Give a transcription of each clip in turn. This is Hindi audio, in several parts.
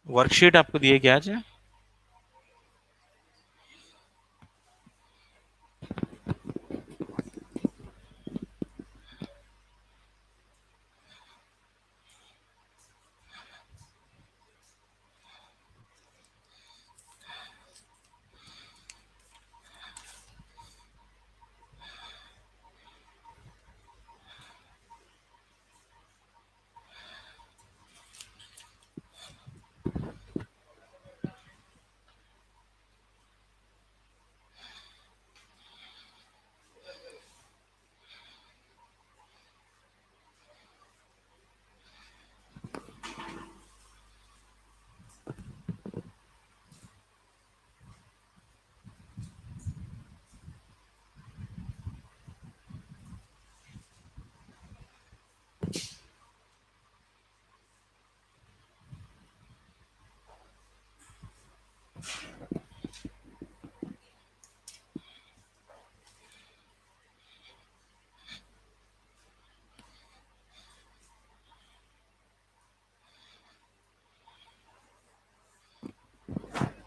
वर्कशीट आपको दिए क्या आज?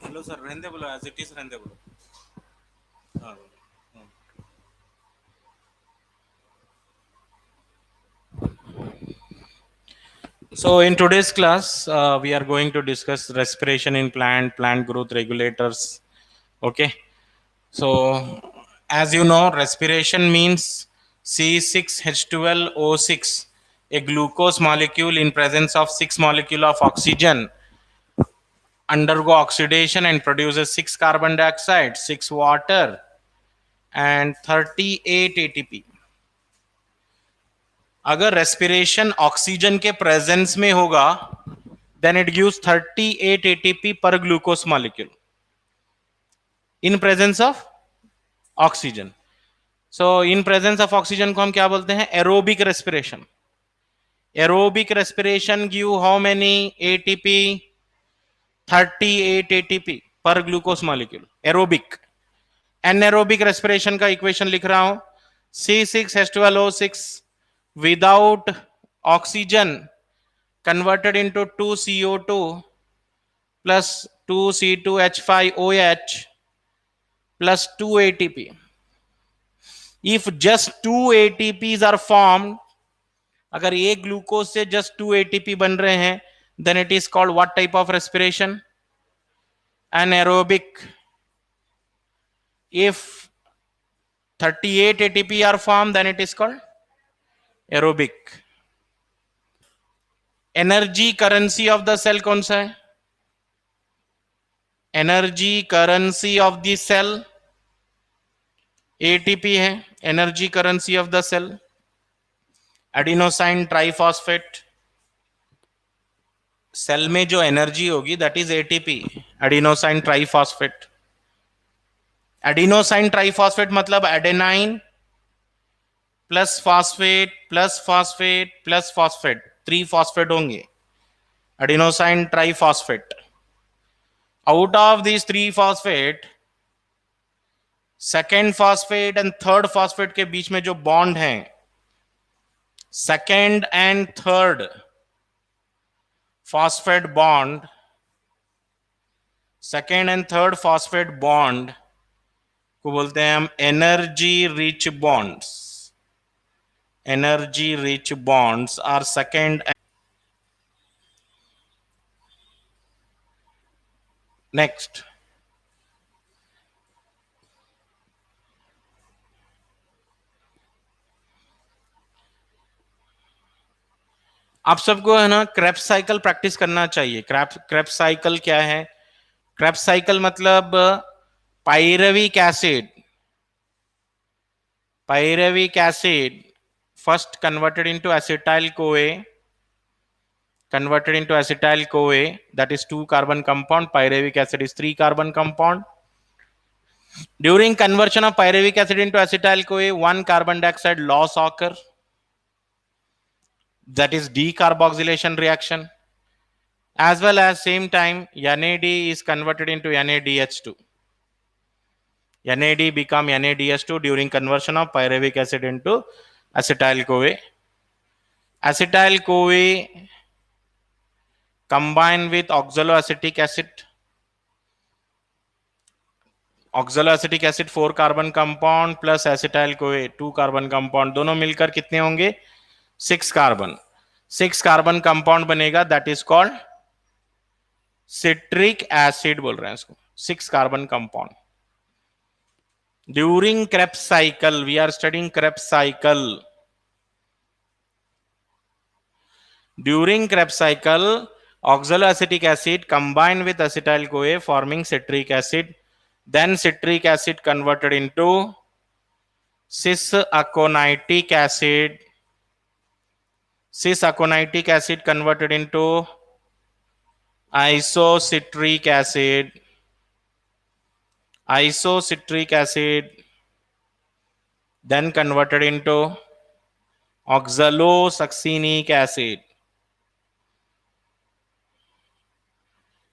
हेलो सर, रहने बोलो, एज इट इज रहने बोलो. हाँ. So in today's class, we are going to discuss respiration in plant growth regulators. Okay. So as you know, respiration means C6H12O6, a glucose molecule in presence of 6 molecule of oxygen undergo oxidation and produces 6 carbon dioxide, 6 water and 38 ATP. अगर रेस्पिरेशन ऑक्सीजन के प्रेजेंस में होगा then it gives 38 ATP per glucose molecule in presence of oxygen. So in presence of oxygen को हम क्या बोलते हैं? Aerobic respiration. Aerobic respiration give how many ATP? 38 ATP per glucose molecule. Aerobic. Anaerobic respiration का इक्वेशन लिख रहा हूं, C6H12O6 without oxygen converted into 2CO2 plus 2C2H5OH plus 2 ATP. If just 2 ATPs are formed, अगर एक ग्लूकोज से just 2 ATP बन रहे हैं, then it is called what type of respiration? Anaerobic. If 38 ATP are formed, then it is called aerobic. Energy currency of the cell कौन सा है? Energy currency of the cell ATP है. Energy currency of the cell adenosine triphosphate. Cell में जो एनर्जी होगी that is ATP, adenosine triphosphate. Adenosine triphosphate मतलब adenine plus phosphate plus phosphate plus phosphate, 3 phosphate होंगे. Adenosine triphosphate. Out of these 3 phosphate, second phosphate and third phosphate के बीच में जो बॉन्ड है, second and third phosphate bond, second and third phosphate bond को बोलते हैं हम energy rich bonds. Energy rich bonds are second. Next, आप सबको है ना क्रेब्स साइकिल प्रैक्टिस करना चाहिए. क्रेब्स साइकिल क्या है? क्रेब्स साइकिल मतलब pyruvic acid. Pyruvic acid first converted into acetyl CoA, that is 2 carbon compound. Pyruvic acid is 3 carbon compound. During conversion of pyruvic acid into acetyl CoA, 1 carbon dioxide loss occur, that is decarboxylation reaction. As well as same time NAD is converted into NADH2. NAD become NADH2 during conversion of pyruvic acid into acetyl CoA. Acetyl CoA combine with oxaloacetic acid. Oxaloacetic acid 4 carbon compound plus acetyl CoA 2 carbon compound, दोनों मिलकर कितने होंगे? 6 कार्बन। 6 कार्बन कंपाउंड बनेगा, that is called citric acid बोल रहे हैं इसको, 6 carbon compound. During Krebs cycle, we are studying Krebs cycle. During Krebs cycle oxaloacetic acid combined with acetyl CoA forming citric acid, then citric acid converted into cis-aconitic acid, cis-aconitic acid converted into isocitric acid, isocitric acid then converted into oxalosuccinic acid,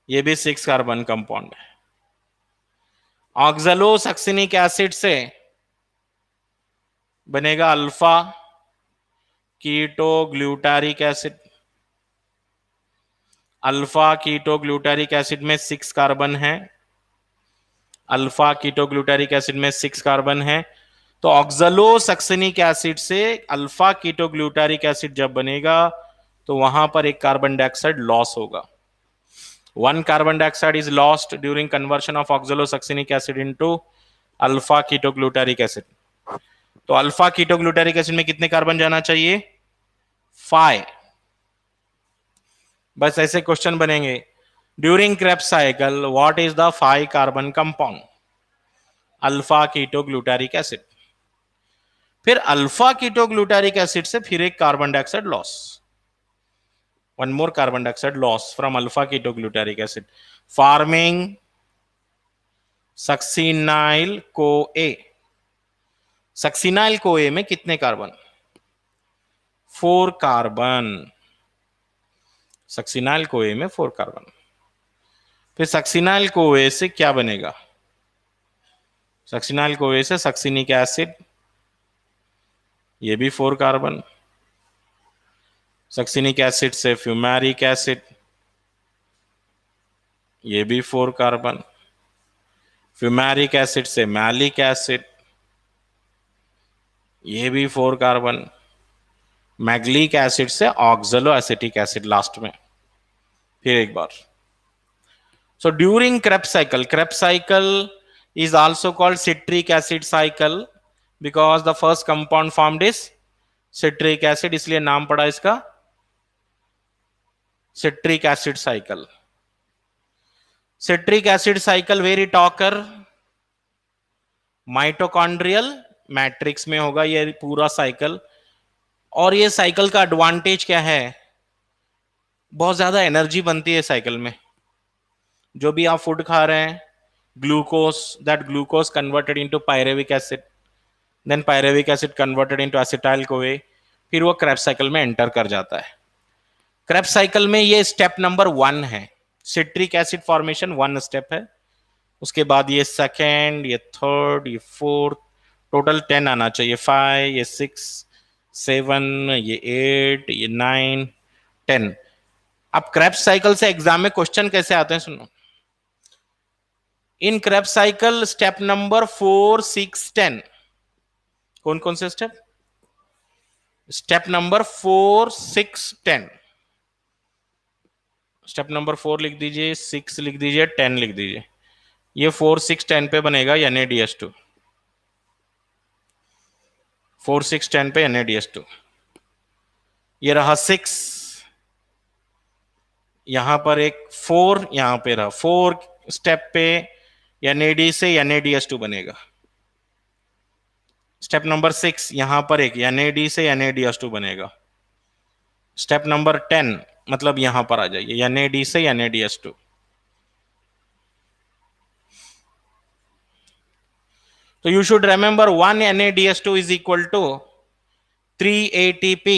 ये भी 6 कार्बन कंपाउंड है। ऑक्सलोसक्सिनिक एसिड से बनेगा alpha ketoglutaric acid. Alpha ketoglutaric acid में 6 कार्बन है, अल्फा कीटोग्लूटारिक एसिड में 6 कार्बन है। तो ऑक्सलोसक्सिनिक एसिड से अल्फा कीटोग्लूटारिक एसिड जब बनेगा तो वहां पर एक कार्बन डाइऑक्साइड लॉस होगा। 1 carbon dioxide is lost during conversion of oxalosuccinic acid into alpha ketoglutaric acid. तो अल्फा कीटोग्लूटारिक एसिड में कितने कार्बन जाना चाहिए? 5। बस ऐसे क्वेश्चन बनेंगे। During Krebs cycle what is the 5 carbon compound? Alpha ketoglutaric acid. फिर अल्फा कीटोग्लूटारिक एसिड से फिर एक carbon dioxide loss, one more carbon dioxide loss from alpha ketoglutaric acid forming succinyl CoA. succinyl CoA में कितने कार्बन? 4 कार्बन। succinyl CoA में 4 कार्बन। फिर succinyl CoA से क्या बनेगा? succinyl CoA से succinic एसिड, ये भी 4 कार्बन। सक्सिनिक एसिड से फ्यूमेरिक एसिड, ये भी 4 कार्बन। फ्यूमेरिक एसिड से मैलिक एसिड, ये भी 4 कार्बन। मैग्लिक एसिड से ऑक्सलोएसिटिक एसिड लास्ट में। फिर एक बार, so during Krebs cycle is also called citric acid cycle because the first compound formed is citric acid, इसलिए नाम पड़ा इसका citric acid cycle. citric acid cycle where it occur? Mitochondrial matrix में होगा ये पूरा साइकिल। और ये साइकिल का एडवांटेज क्या है? बहुत ज्यादा एनर्जी बनती है साइकिल में। जो भी आप फूड खा रहे हैं, glucose, that glucose converted into pyruvic acid, then pyruvic acid converted into acetyl CoA, फिर वो क्रेब्स साइकिल में एंटर कर जाता है। क्रेब्स साइकिल में ये स्टेप नंबर 1 है, सिट्रिक एसिड फॉर्मेशन 1 स्टेप है। उसके बाद ये सेकेंड, ये थर्ड, ये फोर्थ, टोटल 10 आना चाहिए। 5, ये 6, 7, ये 8, ये 9, 10। अब क्रेब्स साइकिल से एग्जाम में क्वेश्चन कैसे आते हैं सुनो। इन क्रेब्स साइकिल स्टेप नंबर 4, 6, 10 कौन कौन से step? Step number 4, 6, 10। Step number 4 लिख दीजिए, 6 लिख दीजिए, 10 लिख दीजिए। ये 4, 6, 10 पे बनेगा NaDH2। 4, 6, 10 पे NaDH2। ये रहा 6, यहां पर एक 4, यहां पे रहा 4 स्टेप पे NAD से NaDH2 बनेगा। स्टेप नंबर 6 यहां पर एक NAD से NaDH2 बनेगा। स्टेप नंबर 10 मतलब यहां पर आ जाइए, NAD से NaDH2। तो you should remember 1 NaDH2 is equal to 3 ATP।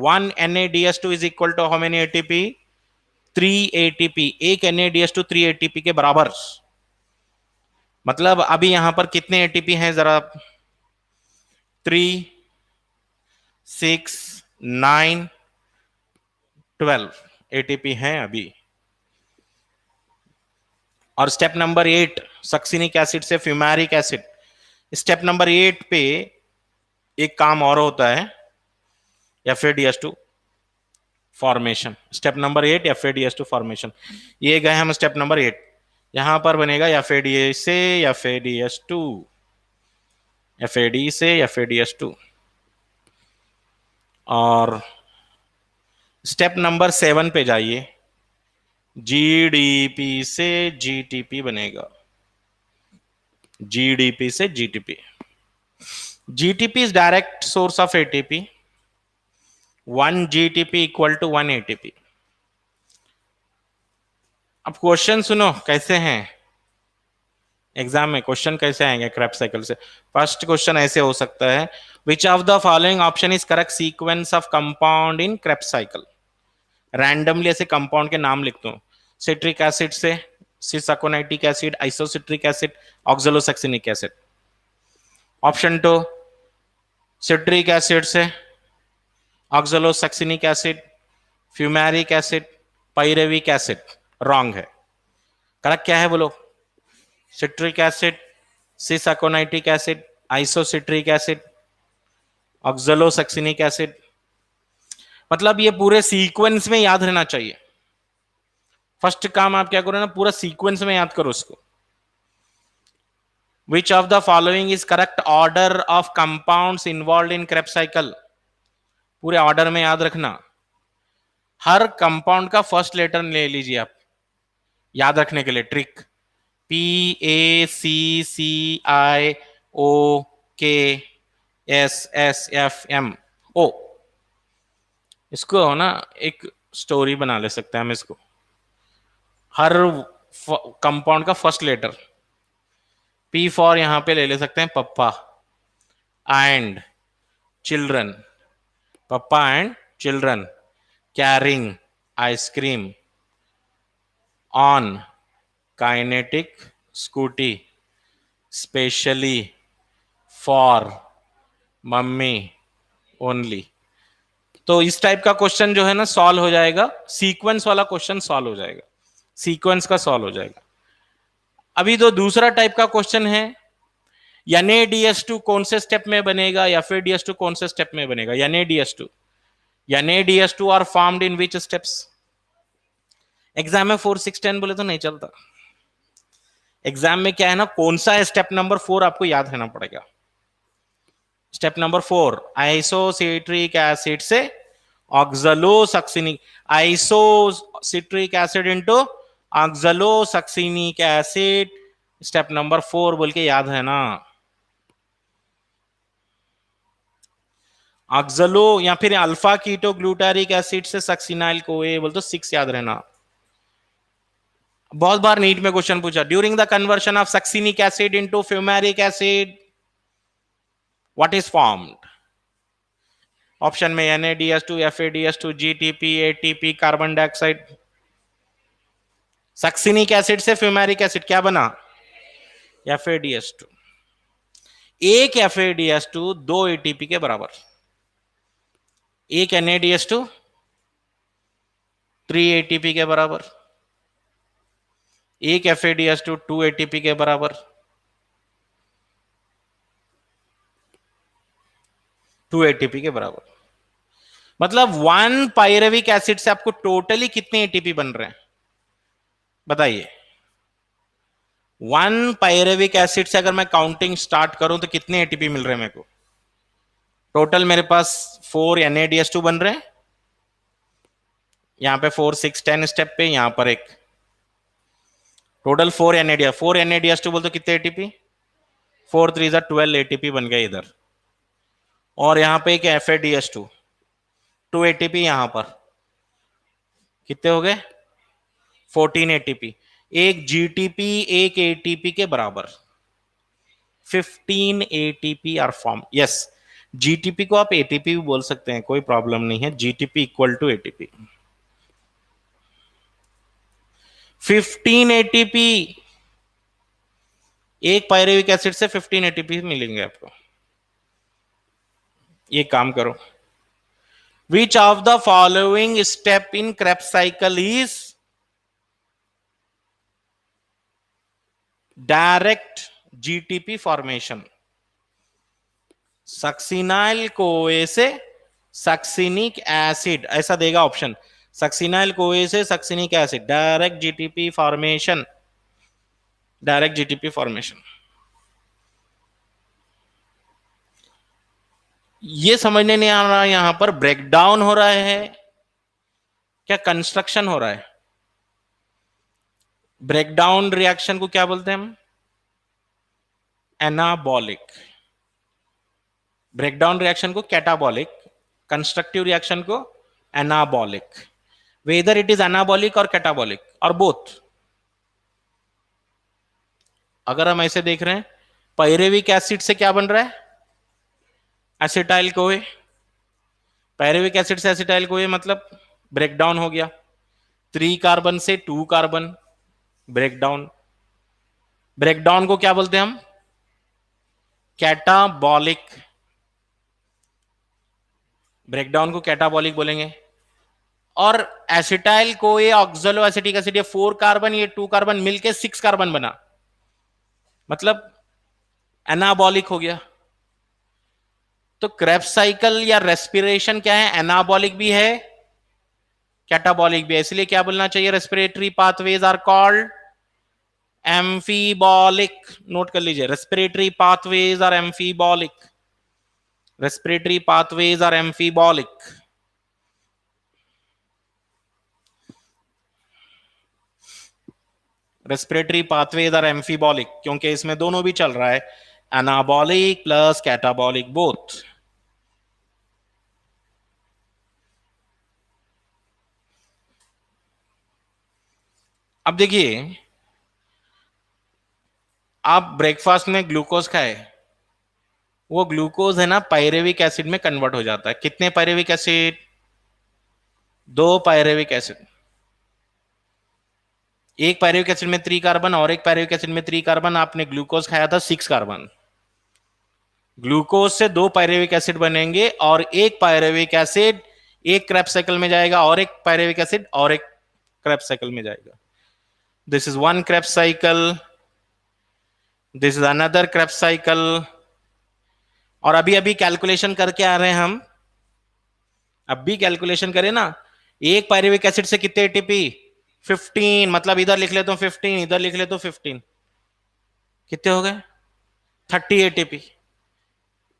1 NaDH2 is equal to how many ATP? 3 ATP। एक NaDH2 3 ATP के बराबर। मतलब अभी यहां पर कितने ATP हैं जरा? 3, 6, 9, 12 ATP हैं अभी। और स्टेप नंबर 8 सक्सिनिक एसिड से फ्यूमेरिक एसिड। स्टेप नंबर 8 पे एक काम और होता है, FADH2 formation. Step number 8 FADH2 formation. ये गए हम स्टेप नंबर 8। यहां पर बनेगा FAD से FADH2, FAD से FADH2। और स्टेप नंबर 7 पे जाइए, GDP से GTP बनेगा, GDP से GTP। GTP is direct source of ATP, 1 GTP equal to 1 ATP। अब क्वेश्चन सुनो कैसे हैं, एग्जाम में क्वेश्चन कैसे आएंगे क्रेब्स साइकिल से। फर्स्ट क्वेश्चन ऐसे हो सकता है, which of the following option is correct sequence of compound in Krebs cycle. Randomly ऐसे कंपाउंड के नाम लिखता हूं, सिट्रिक एसिड से cisaconitic acid, isocitric acid, oxalosuccinic acid. Option 2 citric acid से oxalosuccinic acid, fumaric acid, pyruvic acid. Wrong है। करेक्ट क्या है बोलो? Citric acid, सिसाकोनाइटिक acid, isocitric acid, oxalosuccinic acid. मतलब ये पूरे सीक्वेंस में याद रहना चाहिए। फर्स्ट काम आप क्या करो ना, पूरा सीक्वेंस में याद करो उसको। विच of the following is correct order of compounds involve in Krebs cycle. पूरे ऑर्डर में याद रखना। हर कंपाउंड का फर्स्ट लेटर ले लीजिए आप, याद रखने के लिए ट्रिक। PACCIOKSSFM। इसको ना एक स्टोरी बना ले सकते हैं हम इसको। हर कंपाउंड का फर्स्ट लेटर, P फॉर यहां पे ले ले सकते हैं papa and children, papa and children carrying ice cream on Kinetic scooty specially for mummy only. तो इस टाइप का क्वेश्चन जो है ना सॉल्व हो जाएगा, सीक्वेंस वाला क्वेश्चन सॉल्व हो जाएगा, सीक्वेंस का सॉल्व हो जाएगा। अभी तो दूसरा टाइप का क्वेश्चन है, NaDH2 कौन से स्टेप में बनेगा, FADH2 कौन से स्टेप में बनेगा। NaDH2 are formed in which steps. Exam में 4, 6, 10 बोले तो नहीं चलता। एग्जाम में क्या है ना, कौन सा है स्टेप नंबर 4 आपको याद रहना पड़ेगा। स्टेप नंबर 4 आइसोसिट्रिक एसिड से oxalosuccinic, isocitric acid into oxalosuccinic acid. Step number 4 बोल के याद है ना। ऑक्सलो या फिर अल्फा कीटो ग्लूटारिक एसिड से सक्सिनाइल को ए बोल तो 6 याद रहना। बहुत बार नीट में क्वेश्चन पूछा, during the conversion of succinic acid into fumaric acid what is formed. Option में NaDH2, FADH2, GTP, ATP, carbon dioxide. Succinic acid से फ्यूमेरिक एसिड क्या बना? FADH2। एक FADH2 2 ATP के बराबर, एक NaDH2 3 ATP के बराबर, एक FADH2 2 ATP के बराबर, 2 ATP के बराबर। मतलब 1 पाइरेविक एसिड से आपको टोटली कितने ATP बन रहे हैं बताइए। 1 पाइरेविक एसिड से अगर मैं काउंटिंग स्टार्ट करूं तो कितने ATP मिल रहे हैं मेरे को? टोटल मेरे पास 4 NaDH2 बन रहे हैं, यहां पे 4, 6, 10 स्टेप पे, यहां पर एक टोटल 4 NaDH2 बोल तो कितने ATP? 4 3 12 ATP बन गए इधर। और यहां पे एक FADH2 2 ATP, यहां पर कितने हो गए? 14 ATP। एक GTP एक ATP के बराबर 15 ATP are form. Yes, GTP को आप ATP भी बोल सकते हैं, कोई प्रॉब्लम नहीं है। GTP equal to ATP 15 ATP। एक पायरेविक एसिड से 15 ATP मिलेंगे आपको। ये काम करो, विच of the following step in Krebs cycle is direct GTP formation. Succinyl कोए से सक्सिनिक एसिड, ऐसा देगा ऑप्शन, सक्सिनाइल कोए से succinic acid, direct GTP formation, direct GTP formation. ये समझने नहीं आ रहा यहां पर ब्रेकडाउन हो रहा है क्या कंस्ट्रक्शन हो रहा है? ब्रेकडाउन रिएक्शन को क्या बोलते हैं हम? एनाबॉलिक। ब्रेकडाउन रिएक्शन को कैटाबॉलिक, कंस्ट्रक्टिव रिएक्शन को anabolic. Whether it is anabolic और कैटाबॉलिक और बोथ। अगर हम ऐसे देख रहे हैं, पायरेविक एसिड से क्या बन रहा है? Acetyl CoA. पायरेविक एसिड से एसिटाइल कोए मतलब ब्रेकडाउन हो गया। 3 कार्बन से 2 कार्बन, ब्रेकडाउन। ब्रेकडाउन को क्या बोलते हैं हम? कैटाबॉलिक। ब्रेकडाउन को कैटाबॉलिक बोलेंगे। और एसिटाइल को ये ऑक्सलो एसिटिक एसिड, ये 4 कार्बन ये 2 कार्बन मिलके 6 कार्बन बना, मतलब एनाबॉलिक हो गया। तो क्रेब्स साइकिल या रेस्पिरेशन क्या है? एनाबॉलिक भी है, कैटाबॉलिक भी है। इसलिए क्या बोलना चाहिए? Respiratory pathways are called amphibolic. Note कर लीजिए, respiratory pathways are amphibolic, respiratory pathways are amphibolic. Respiratory pathways are amphibolic क्योंकि इसमें दोनों भी चल रहा है, एनाबॉलिक प्लस कैटाबॉलिक बोथ। अब देखिए, आप ब्रेकफास्ट में ग्लूकोज खाए, वो ग्लूकोज है ना पायरेविक एसिड में कन्वर्ट हो जाता है। कितने पायरेविक एसिड? 2 पायरेविक एसिड। एक पायरेविक एसिड में 3 कार्बन और एक पायरेविक एसिड में 3 कार्बन। आपने ग्लूकोज खाया था 6 कार्बन। ग्लूकोज से 2 पायरेविक एसिड बनेंगे और एक पायरेविक एसिड एक क्रेब्स साइकिल में जाएगा और एक पायरेविक एसिड और एक क्रेब्स साइकिल में जाएगा। This is one Krebs cycle, this is another Krebs cycle. और अभी अभी कैलकुलेशन करके आ रहे हैं हम, अभी कैलकुलेशन करें ना, एक पायरेविक एसिड से कितने एटीपी? 15, मतलब इधर लिख लेता हूं 15, इधर लिख लेता हूं 15, कितने हो गए? 30 एटीपी।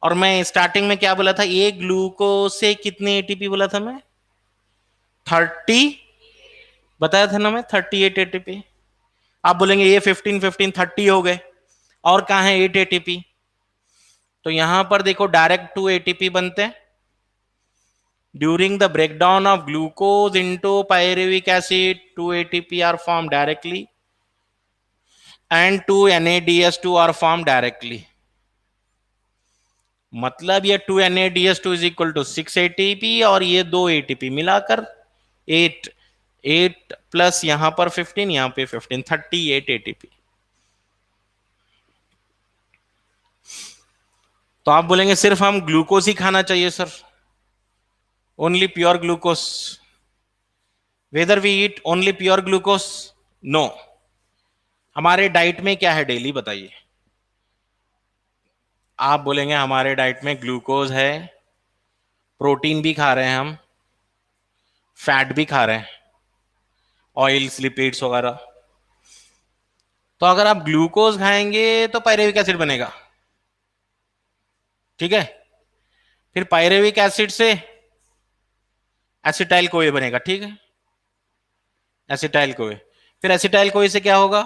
और मैं स्टार्टिंग में क्या बोला था? एक ग्लूकोज से कितने एटीपी बोला था मैं? 30 बताया था ना मैं, 38 एटीपी। आप बोलेंगे ये 15 15 30 हो गए, और कहां है 8 एटीपी? तो यहां पर देखो डायरेक्ट 2 एटीपी बनते हैं during the breakdown of glucose into pyruvic acid. 2 ATP are form directly and 2 NADH2 are form directly. मतलब ये 2 NADH2 is equal to 6 ATP और ये 2 एटीपी मिलाकर 8, 8 प्लस यहां पर 15, यहां पे 15, 38 एटीपी। तो आप बोलेंगे सिर्फ हम ग्लूकोज ही खाना चाहिए sir, only pure glucose, whether we eat only pure glucose? No. हमारे डाइट में क्या है डेली बताइए? आप बोलेंगे हमारे डाइट में ग्लूकोज है, प्रोटीन भी खा रहे हैं हम, फैट भी खा रहे हैं, ऑयल्स लिपिड्स वगैरह। तो अगर आप ग्लूकोज खाएंगे तो पायरेविक एसिड बनेगा, ठीक है? फिर पायरेविक एसिड से एसिटाइल कोए बनेगा, ठीक है? एसिटाइल कोए, फिर एसिटाइल कोए से क्या होगा?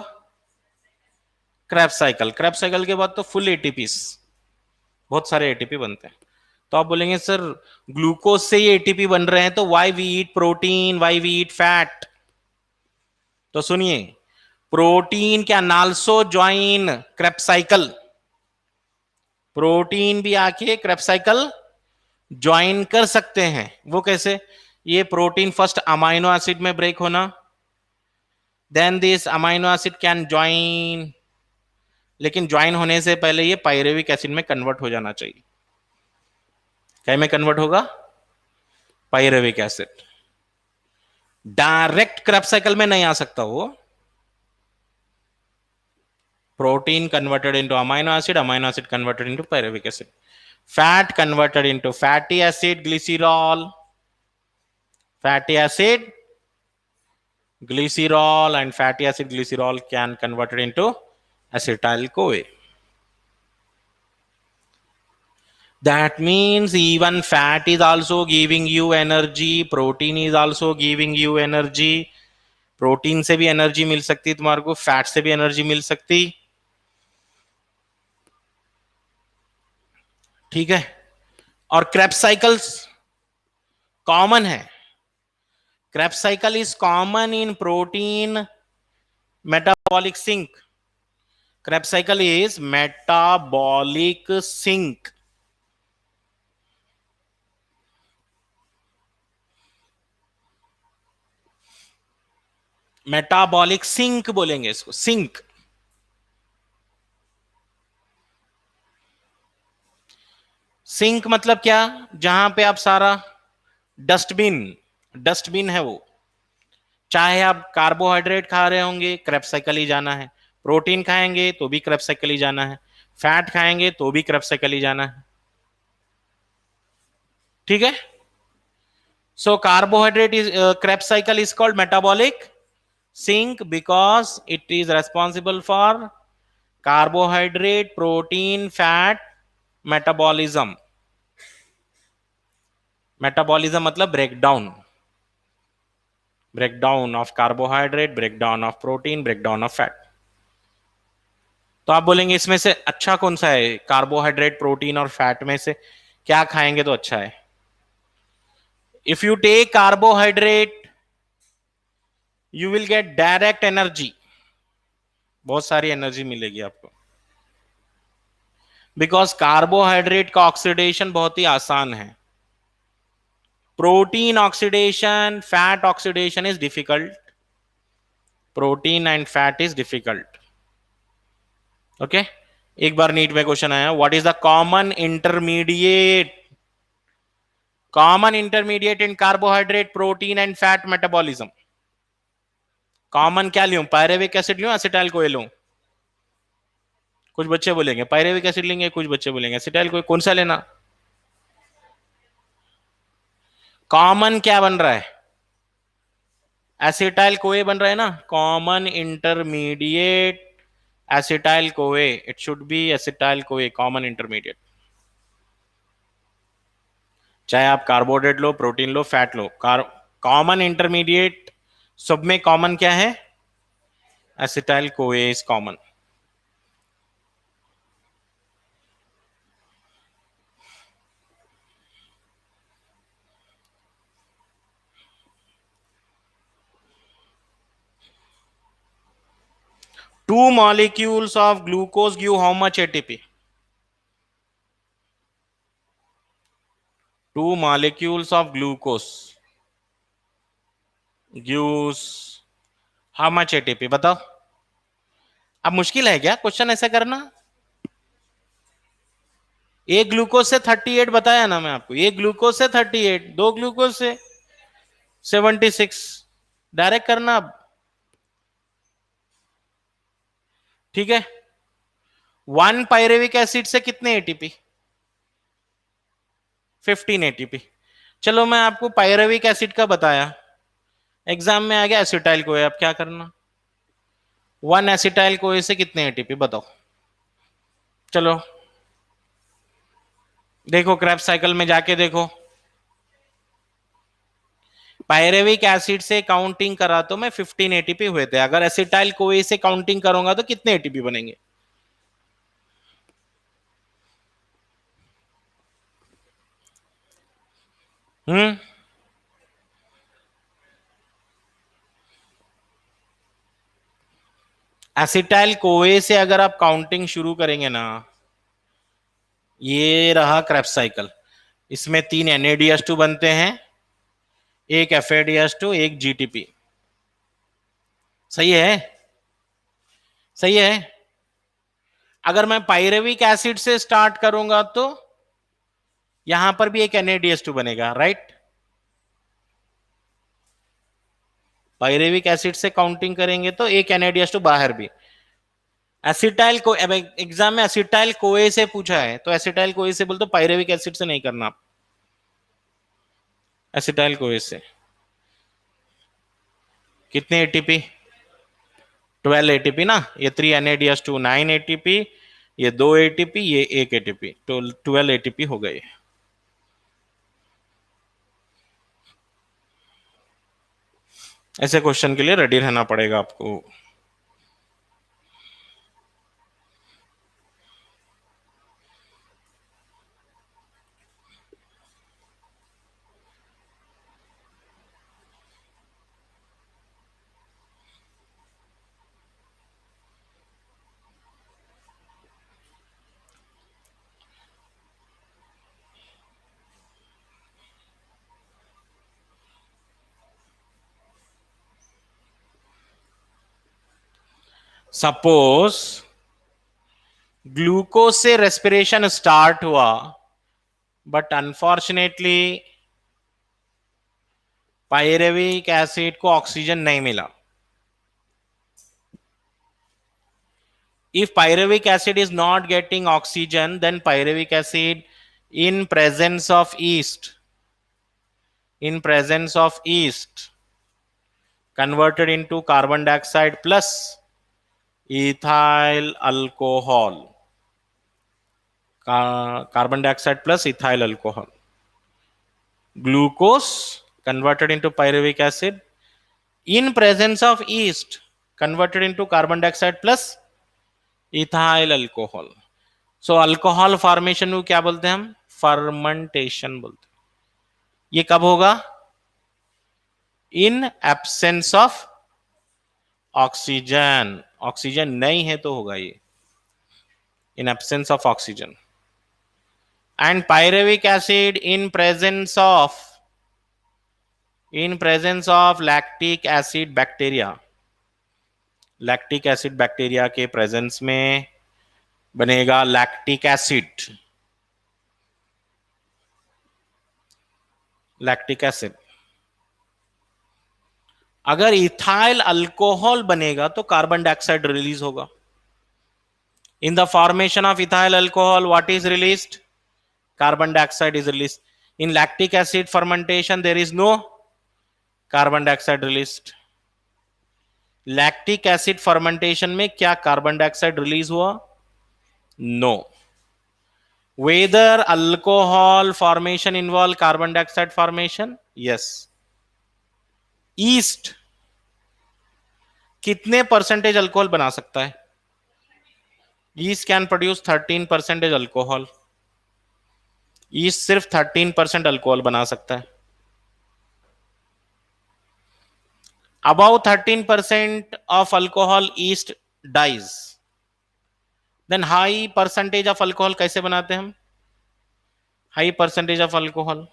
Krebs cycle. क्रेब्स साइकिल के बाद तो फुल एटीपी, बहुत सारे एटीपी बनते हैं। तो आप बोलेंगे सर ग्लूकोज से ये एटीपी बन रहे हैं तो why we eat protein, why we eat fat? तो सुनिए, protein can also join Krebs cycle. Protein भी आके क्रेब्स साइकिल ज्वाइन कर सकते हैं। वो कैसे? ये प्रोटीन फर्स्ट अमाइनो एसिड में ब्रेक होना, then this amino acid can join, लेकिन ज्वाइन होने से पहले ये पायरेविक एसिड में कन्वर्ट हो जाना चाहिए। क्या में कन्वर्ट होगा? पायरेविक एसिड। डायरेक्ट क्रेब्स साइकिल में नहीं आ सकता वो, protein converted into amino acid converted into pyruvic acid, fat converted into fatty acid, glycerol, fatty acid, glycerol, and fatty acid glycerol can convert it into acetyl CoA. That means even fat is also giving you energy, protein is also giving you energy. Protein से भी एनर्जी मिल सकती तुम्हारे को, फैट से भी एनर्जी मिल सकती, ठीक है। और क्रेब्स साइकिल्स कॉमन है, Krebs cycle is common in protein metabolic sink, Krebs cycle is metabolic sink. Metabolic sink बोलेंगे इसको, सिंक। सिंक मतलब क्या, जहां पे आप सारा डस्टबिन, डस्टबिन है वो, चाहे आप कार्बोहाइड्रेट खा रहे होंगे क्रेब्स साइकिल ही जाना है, प्रोटीन खाएंगे तो भी क्रेब्स साइकिल ही जाना है, फैट खाएंगे तो भी क्रेब्स साइकिल ही जाना है, ठीक है। So carbohydrate is Krebs cycle is called metabolic sink because it is responsible for carbohydrate, protein, fat metabolism. Metabolism मतलब breakdown, breakdown of carbohydrate, breakdown of protein, breakdown of fat. तो आप बोलेंगे इसमें से अच्छा कौन सा है, कार्बोहाइड्रेट, प्रोटीन और फैट में से क्या खाएंगे तो अच्छा है। If you take carbohydrate you will get direct energy, बहुत सारी एनर्जी मिलेगी आपको, बिकॉज कार्बोहाइड्रेट का ऑक्सीडेशन बहुत ही आसान है। Protein oxidation, fat oxidation is difficult, protein and fat is difficult, okay. एक बार नीट में क्वेश्चन आया, what is the common intermediate, common intermediate in carbohydrate, protein and fat metabolism. Common क्या लूं, पायरेविक एसिड लूं, एसिटाइल कोए लूं? कुछ बच्चे बोलेंगे पायरेविक एसिड लेंगे, कुछ बच्चे बोलेंगे एसिटाइल कोए, कौन सा लेना? कॉमन क्या बन रहा है, एसिटाइल कोए बन रहा है ना, common intermediate acetyl CoA, it should be acetyl CoA, common intermediate. चाहे आप कार्बोहाइड्रेट लो, प्रोटीन लो, फैट लो, कॉमन इंटरमीडिएट सब में कॉमन क्या है, acetyl CoA is common. Two molecules of glucose give how much ATP? Two molecules of glucose gives how much ATP? बताओ। अब मुश्किल है क्या क्वेश्चन ऐसा करना? एक ग्लूकोज से 38 बताया ना मैं आपको, एक ग्लूकोज से 38, दो ग्लूकोज से 76, डायरेक्ट करना अब, ठीक है। 1 पायरेविक एसिड से कितने एटीपी? 15 एटीपी। चलो मैं आपको पायरेविक एसिड का बताया, एग्जाम में आ गया एसिटाइल कोए, अब क्या करना? 1 एसिटाइल कोए से कितने एटीपी बताओ। चलो देखो क्रेब्स साइकिल में जाके देखो, पायरेविक एसिड से काउंटिंग करा तो मैं 15 एटीपी हुए थे, अगर एसिटाइल कोए से काउंटिंग करूंगा तो कितने एटीपी बनेंगे? एसिटाइल कोए से अगर आप काउंटिंग शुरू करेंगे ना, ये रहा क्रेब्स साइकिल, इसमें 3 NADH2 बनते हैं, एक FADH2, एक GTP, सही है, सही है। अगर मैं पायरेविक एसिड से स्टार्ट करूंगा तो यहां पर भी एक NADH2 बनेगा, राइट। पायरेविक एसिड से काउंटिंग करेंगे तो एक NADH2 बाहर भी, एसिटाइल को एग्जाम में एसिटाइल कोए से पूछा है, तो एसिटाइल कोए से बोल तो पायरेविक एसिड से नहीं करना आप, एसिटाइल कोए से। कितने एटीपी? 12 एटीपी ना, ये 3 NADH2 9 एटीपी, ये 2 एटीपी, ये 1 एटीपी, तो 12 एटीपी हो गए। ऐसे क्वेश्चन के लिए रेडी रहना पड़ेगा आपको। सपोज ग्लूकोज से रेस्पिरेशन स्टार्ट हुआ, बट अनफॉर्चुनेटली पायरेविक एसिड को ऑक्सीजन नहीं मिला। If pyruvic acid is not getting oxygen, then pyruvic acid in presence of yeast, converted into carbon dioxide plus ethyl alcohol. Carbon dioxide plus ethyl alcohol. Glucose converted into pyruvic acid in presence of yeast, converted into carbon dioxide plus ethyl alcohol. So alcohol formation को क्या बोलते हैं हम? फर्मेंटेशन बोलते हैं। ये कब होगा? In absence of oxygen. Oxygen नहीं है तो होगा ये in absence of oxygen. And pyruvic acid in presence of lactic acid bacteria. Lactic acid bacteria के प्रेजेंस में बनेगा लैक्टिक एसिड। Lactic acid. अगर इथाइल अल्कोहल बनेगा तो कार्बन डाइऑक्साइड रिलीज होगा। In the formation of ethyl alcohol what is released? Carbon dioxide is released. In lactic acid fermentation there is no carbon dioxide released. Lactic acid fermentation में क्या कार्बन डाइऑक्साइड रिलीज हुआ? No. Whether alcohol formation involve carbon dioxide formation? Yes. Yeast कितने परसेंटेज अल्कोहल बना सकता है? Yeast can produce 13% alcohol. Yeast सिर्फ 13% अल्कोहल बना सकता है। Above 13% of alcohol yeast dies. Then high percentage of alcohol कैसे बनाते हैं हम? High percentage of alcohol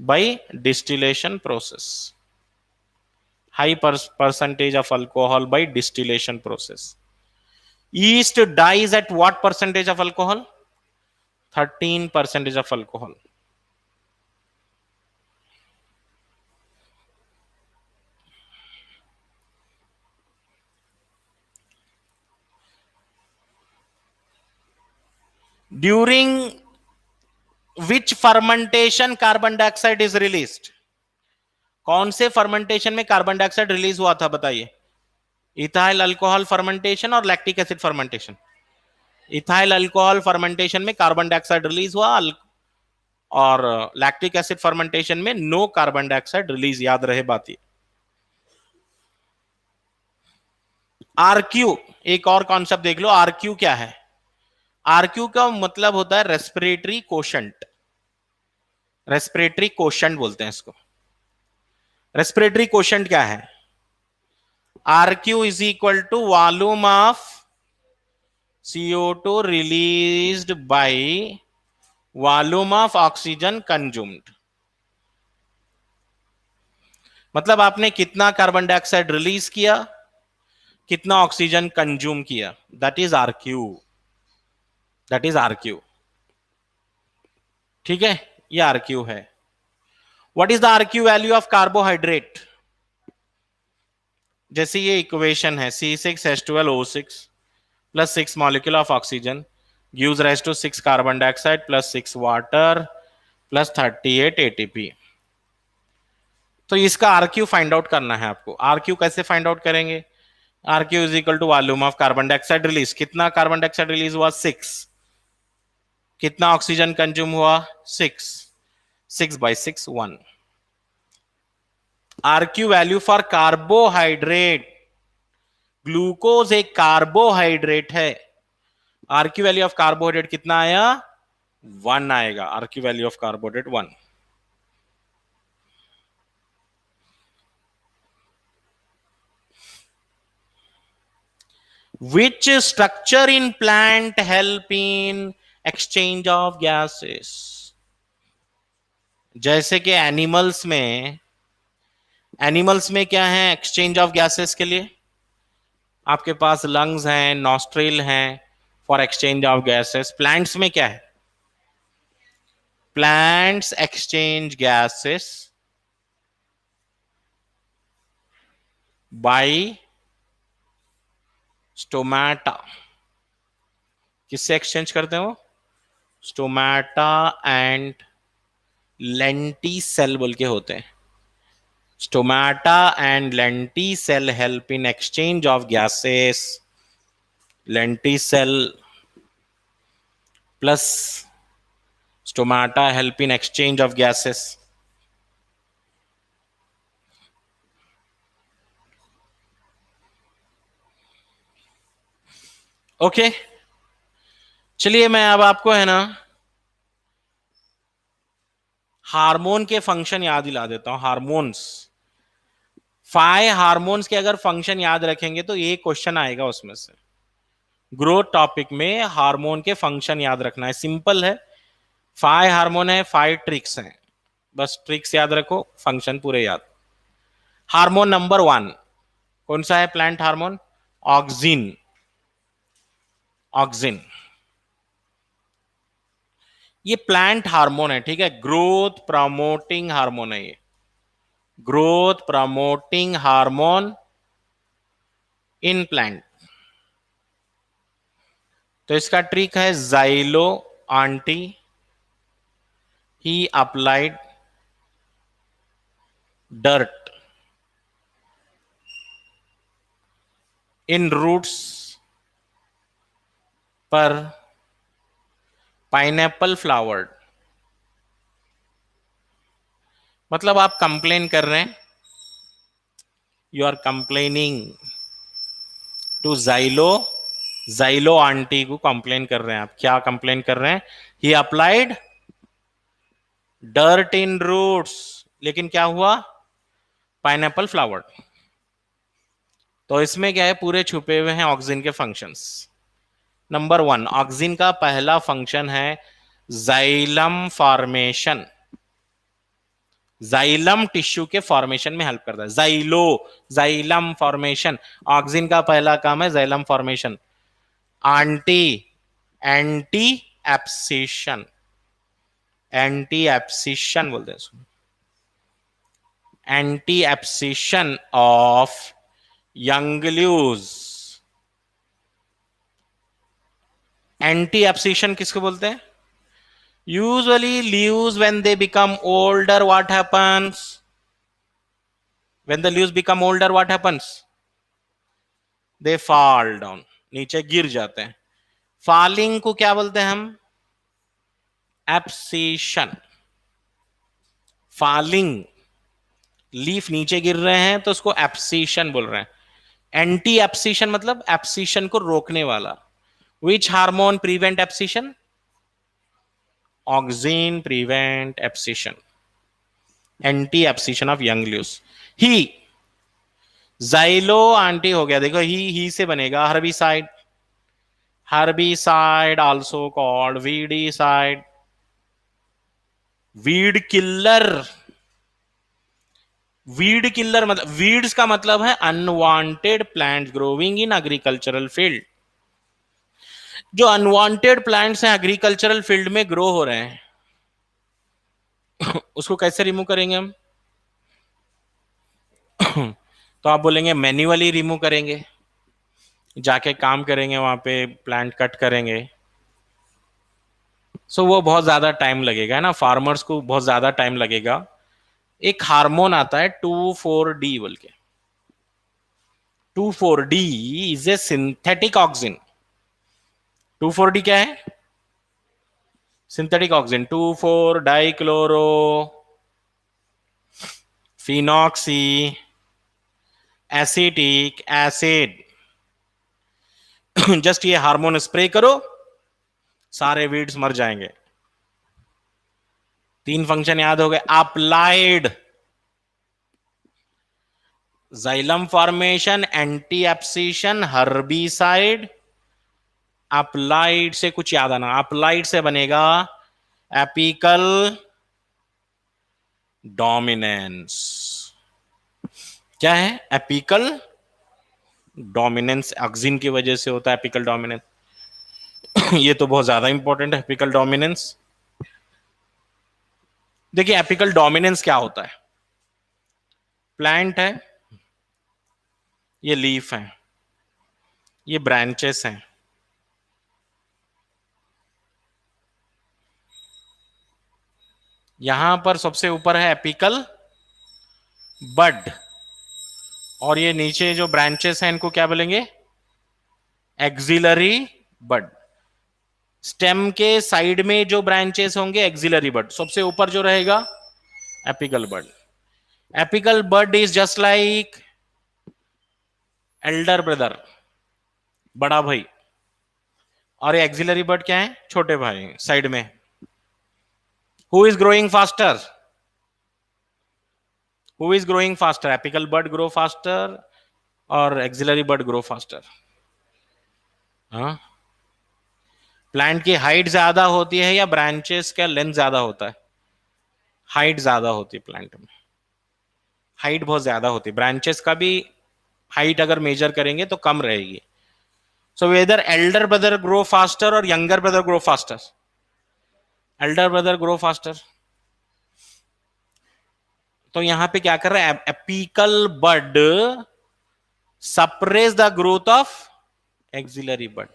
by distillation process. High percentage of alcohol by distillation process. Yeast dies at what percentage of alcohol? 13% of alcohol. During which fermentation carbon dioxide is released? कौन से फर्मेंटेशन में कार्बन डाइऑक्साइड रिलीज हुआ था बताइए? इथाइल अल्कोहल फर्मेंटेशन और lactic acid fermentation. Ethyl alcohol fermentation में कार्बन डाइऑक्साइड रिलीज हुआ और लैक्टिक एसिड फर्मेंटेशन में नो कार्बन डाइऑक्साइड रिलीज। याद रहे बात ये। आरक्यू, एक और कॉन्सेप्ट देख लो। आरक्यू क्या है? आरक्यू का मतलब होता है रेस्पिरेटरी कोशेंट। रेस्पिरेटरी कोशेंट बोलते हैं इसको। रेस्पिरेटरी कोशेंट क्या है? RQ is equal to volume of CO2 released by volume of oxygen consumed. मतलब आपने कितना कार्बन डाइऑक्साइड रिलीज किया, कितना ऑक्सीजन कंज्यूम किया, that is RQ. That is RQ. ठीक है, ये आरक्यू है। What is the RQ value of carbohydrate? जैसे ये इक्वेशन है C6H12O6 plus 6 molecule of oxygen gives rise to 6 carbon dioxide plus 6 water plus 38 ATP। तो इसका RQ फाइंड आउट करना है आपको। RQ कैसे फाइंड आउट करेंगे? RQ is equal to volume of carbon dioxide release. कितना कार्बन डाइऑक्साइड रिलीज हुआ? 6। कितना ऑक्सीजन कंज्यूम हुआ? 6। 6 by 6 1। RQ value for carbohydrate, glucose एक कार्बोहाइड्रेट है। RQ वैल्यू ऑफ कार्बोहाइड्रेट कितना आया? 1 आएगा। RQ value of carbohydrate 1। Which structure in plant help in exchange of gases? जैसे कि एनिमल्स में क्या है एक्सचेंज ऑफ गैसेस के लिए? आपके पास लंग्स हैं, नॉस्ट्रिल हैं for exchange of gases. Plants में क्या है? Plants exchange gases bye stomata. किससे एक्सचेंज करते हैं वो? स्टोमाटा एंड लेंटिसेल बोल के होते हैं। Stomata and lenticel help in exchange of gases. Lenticel plus stomata help in exchange of gases. Okay, चलिए मैं अब आपको है ना हार्मोन के फंक्शन याद दिला देता हूं। हार्मोन्स, 5 हार्मोन्स के अगर फंक्शन याद रखेंगे तो एक क्वेश्चन आएगा उसमें से। ग्रोथ टॉपिक में हार्मोन के फंक्शन याद रखना है, सिंपल है। 5 हार्मोन है, 5 ट्रिक्स हैं, बस ट्रिक्स याद रखो, फंक्शन पूरे याद। हार्मोन नंबर 1 कौन सा है? Plant hormone auxin. ऑक्सिन ये प्लांट हार्मोन है, ठीक है। ग्रोथ प्रमोटिंग हार्मोन है ये, growth promoting hormone in plant. तो इसका ट्रिक है Xylo aunty he applied dirt in roots पर पाइनएप्पल फ्लावर्ड। मतलब आप कंप्लेन कर रहे हैं, you are complaining to Xylo aunty को कंप्लेन कर रहे हैं आप। क्या कंप्लेन कर रहे हैं? He applied dirt in roots, लेकिन क्या हुआ? Pineapple flowered. तो इसमें क्या है? पूरे छुपे हुए हैं ऑक्सिन के फंक्शंस। नंबर 1, ऑक्सिन का पहला फंक्शन है जाइलम फॉर्मेशन। जाइलम टिश्यू के फॉर्मेशन में हेल्प करता है। जाइलम फॉर्मेशन, ऑक्सिन का पहला काम है xylem formation. Anti abscission, anti abscission बोलते हैं, anti abscission of young leaves. Anti abscission किसको बोलते हैं? Usually leaves when they become older, what happens? When the leaves become older, what happens? They fall down, नीचे गिर जाते हैं। फॉलिंग को क्या बोलते हैं हम? एब्सिशन। फॉलिंग, लीफ नीचे गिर रहे हैं तो उसको एब्सिशन बोल रहे हैं। एंटी एब्सिशन मतलब एब्सिशन को रोकने वाला। Which hormone prevent abscission? Auxin prevent abscission, anti abscission of young leaves. He Xylo aunty हो गया, देखो ही से बनेगा herbicide. Herbicide also called weedicide, weed killer. Weed killer मतलब, वीड्स का मतलब है unwanted plants growing in agricultural field. जो अनवांटेड प्लांट्स हैं एग्रीकल्चरल फील्ड में ग्रो हो रहे हैं उसको कैसे रिमूव करेंगे हम? तो आप बोलेंगे मैन्युअली रिमूव करेंगे, जाके काम करेंगे वहां पे, प्लांट कट करेंगे, सो वो बहुत ज्यादा टाइम लगेगा, है ना, फार्मर्स को बहुत ज्यादा टाइम लगेगा। एक हार्मोन आता है 2,4-D बोल के। 2,4-D is a synthetic auxin. 2,4-D क्या है? Synthetic auxin. 2,4-डाइक्लोरो फिनॉक्सी एसिटिक एसिड। जस्ट ये हार्मोन स्प्रे करो, सारे वीड्स मर जाएंगे। 3 फंक्शन याद हो गए। Applied xylem formation, anti abscission, herbicide. Applied से कुछ याद आना, अप्लाइड से बनेगा एपिकल डोमिनेंस। क्या है? एपिकल डोमिनेंस ऑक्सिन की वजह से होता है एपिकल डोमिनेंस। ये तो बहुत ज्यादा इंपॉर्टेंट है एपिकल डोमिनेंस। देखिए एपिकल डोमिनेंस क्या होता है। प्लांट है, ये लीफ है, ये ब्रांचेस हैं, यहां पर सबसे ऊपर है एपिकल बड, और ये नीचे जो ब्रांचेस हैं इनको क्या बोलेंगे? एक्सिलरी बड। स्टेम के साइड में जो ब्रांचेस होंगे एक्सिलरी बड, सबसे ऊपर जो रहेगा apical bud. Apical bud is just like elder brother, बड़ा भाई, और ये एक्सिलरी बड क्या है? छोटे भाई साइड में। Who is growing faster? Who is growing faster? Apical bud grow faster और एक्सिलरी बड ग्रो फास्टर। हाँ, प्लांट की हाइट ज्यादा होती है या ब्रांचेस का लेंथ ज्यादा होता है? हाइट ज्यादा होती है प्लांट में, हाइट बहुत ज्यादा होती है। ब्रांचेस का भी हाइट अगर मेजर करेंगे तो कम रहेगी। So whether elder brother grow faster और younger brother grow faster? Elder brother grow faster. तो यहां पे क्या कर रहा है? Apical bud suppress the growth of axillary bud.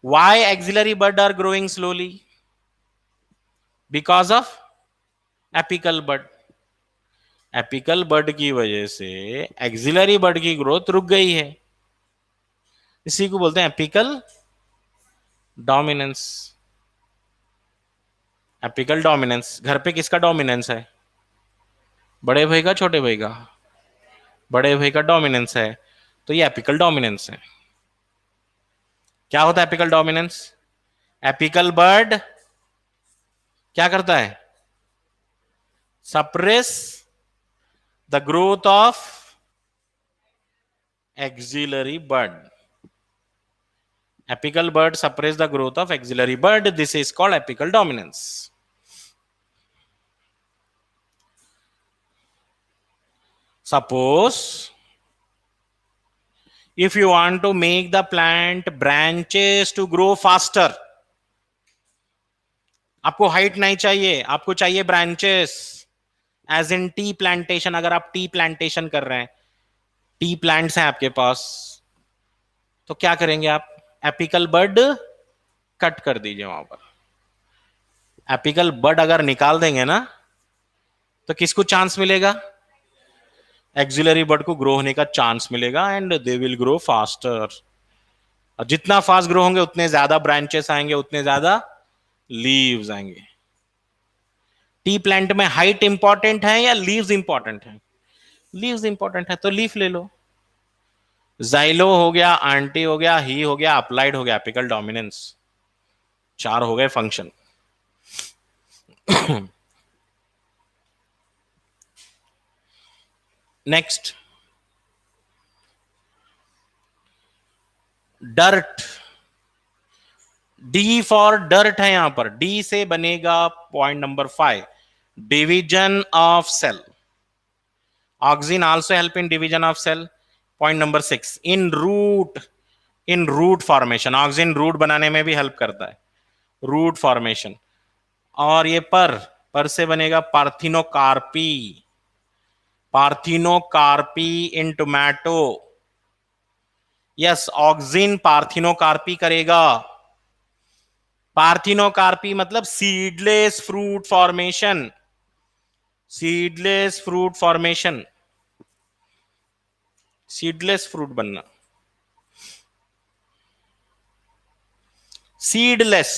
Why axillary bud are growing slowly? Because of apical bud. Apical bud की वजह से एक्सिलरी बड की ग्रोथ रुक गई है। इसी को बोलते हैं एपिकल डोमिनेंस। Apical dominance. घर पे किसका डोमिनेंस है? बड़े भाई का, छोटे भाई का? बड़े भाई का डोमिनेंस है, तो ये एपिकल डोमिनेंस है। क्या होता है एपिकल डोमिनेंस? एपिकल बड क्या करता है? Suppress the growth of axillary bud. Apical bud suppress the growth of axillary bud. This is called apical dominance. Suppose if you want to make the plant branches to grow faster, आपको हाइट नहीं चाहिए, आपको चाहिए branches. As in tea plantation, अगर आप टी प्लांटेशन कर रहे हैं, टी प्लांट्स हैं आपके पास, तो क्या करेंगे आप? एपिकल बड कट कर दीजिए वहां पर। एपिकल बड अगर निकाल देंगे ना, तो किसको चांस मिलेगा? एक्सिलरी बड को ग्रो होने का चांस मिलेगा, and they will grow faster. और जितना फास्ट ग्रो होंगे उतने ज्यादा ब्रांचेस आएंगे, उतने ज्यादा लीव्स आएंगे। टी प्लांट में हाइट इंपॉर्टेंट है या लीव्स इंपॉर्टेंट है? लीव्स इंपॉर्टेंट है, तो लीफ ले लो। जाइलो हो गया, आंटी हो गया, ही हो गया, अप्लाइड हो गया, एपिकल डोमिनेंस। 4 हो गए function. Next, dirt. D for dirt है यहां पर। डी से बनेगा point number 5, division of cell. Auxin also help in division of cell. Point number 6, in root formation. Auxin root बनाने में भी हेल्प करता है, रूट फॉर्मेशन। और ये पर से बनेगा पार्थिनोकार्पी। पार्थिनोकार्पी इन टोमेटो। यस, ऑक्सिन पार्थिनोकार्पी करेगा। पार्थिनोकार्पी मतलब seedless fruit formation, seedless fruit formation, seedless fruit बनना, सीडलेस।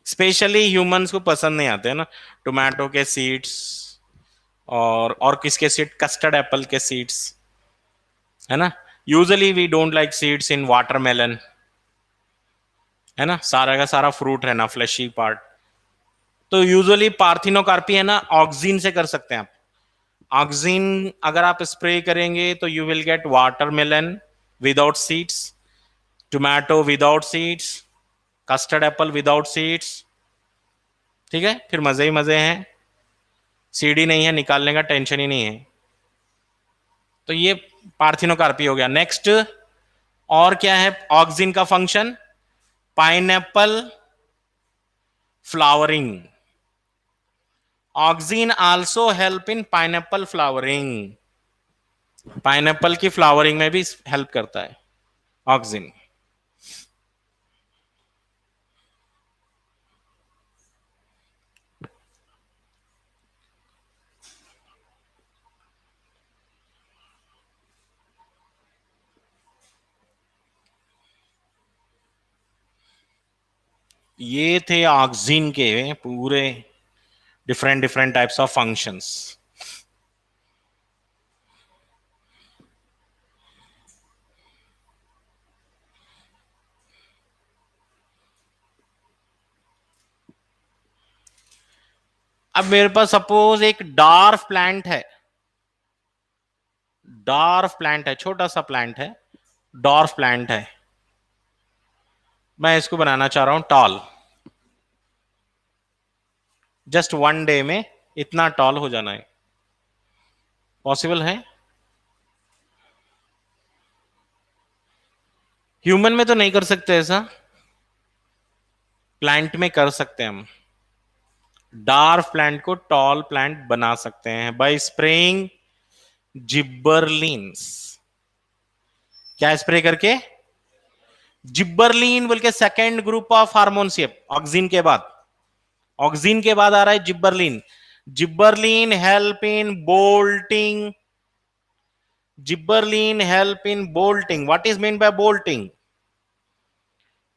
स्पेशली ह्यूमंस को पसंद नहीं आते हैं ना टोमेटो के सीड्स, और किसके सीड, कस्टर्ड एप्पल के सीड्स, है ना। Usually we don't like seeds in watermelon, है ना, सारा का सारा फ्रूट है ना, फ्लैशी पार्ट। तो यूजुअली पार्थिनोकार्पी है ना, ऑक्सिन से कर सकते हैं आप। ऑक्सिन अगर आप स्प्रे करेंगे तो you will gate watermelon without seeds, tomato without seeds, custard Apple without seeds. ठीक है, फिर मजे ही मजे हैं, सीड ही नहीं है, निकालने का टेंशन ही नहीं है। तो ये पार्थिनोकार्पी हो गया। नेक्स्ट और क्या है ऑक्सिन का function? Pineapple flowering. Auxin also help in pineapple flowering. Pineapple की फ्लावरिंग में भी हेल्प करता है ऑक्सिन। ये थे ऑक्सिन के पूरे different different types of functions. अब मेरे पास सपोज एक डॉर्फ प्लांट है, डॉर्फ प्लांट है, छोटा सा प्लांट है, डॉर्फ प्लांट है। मैं इसको बनाना चाह रहा हूं टॉल, जस्ट वन डे में इतना टॉल हो जाना है, पॉसिबल है? ह्यूमन में तो नहीं कर सकते ऐसा, प्लांट में कर सकते हैं हम। डार्फ प्लांट को टॉल प्लांट बना सकते हैं बाय स्प्रेइंग जिब्बरलिन्स। क्या स्प्रे करके? जिब्बरलिन बोल के सेकेंड ग्रुप ऑफ हार्मोन से, ऑक्सिन के बाद, ऑक्सिन के बाद आ रहा है gibberellin. Gibberellin help in bolting, gibberellin help in bolting. What is mean by bolting?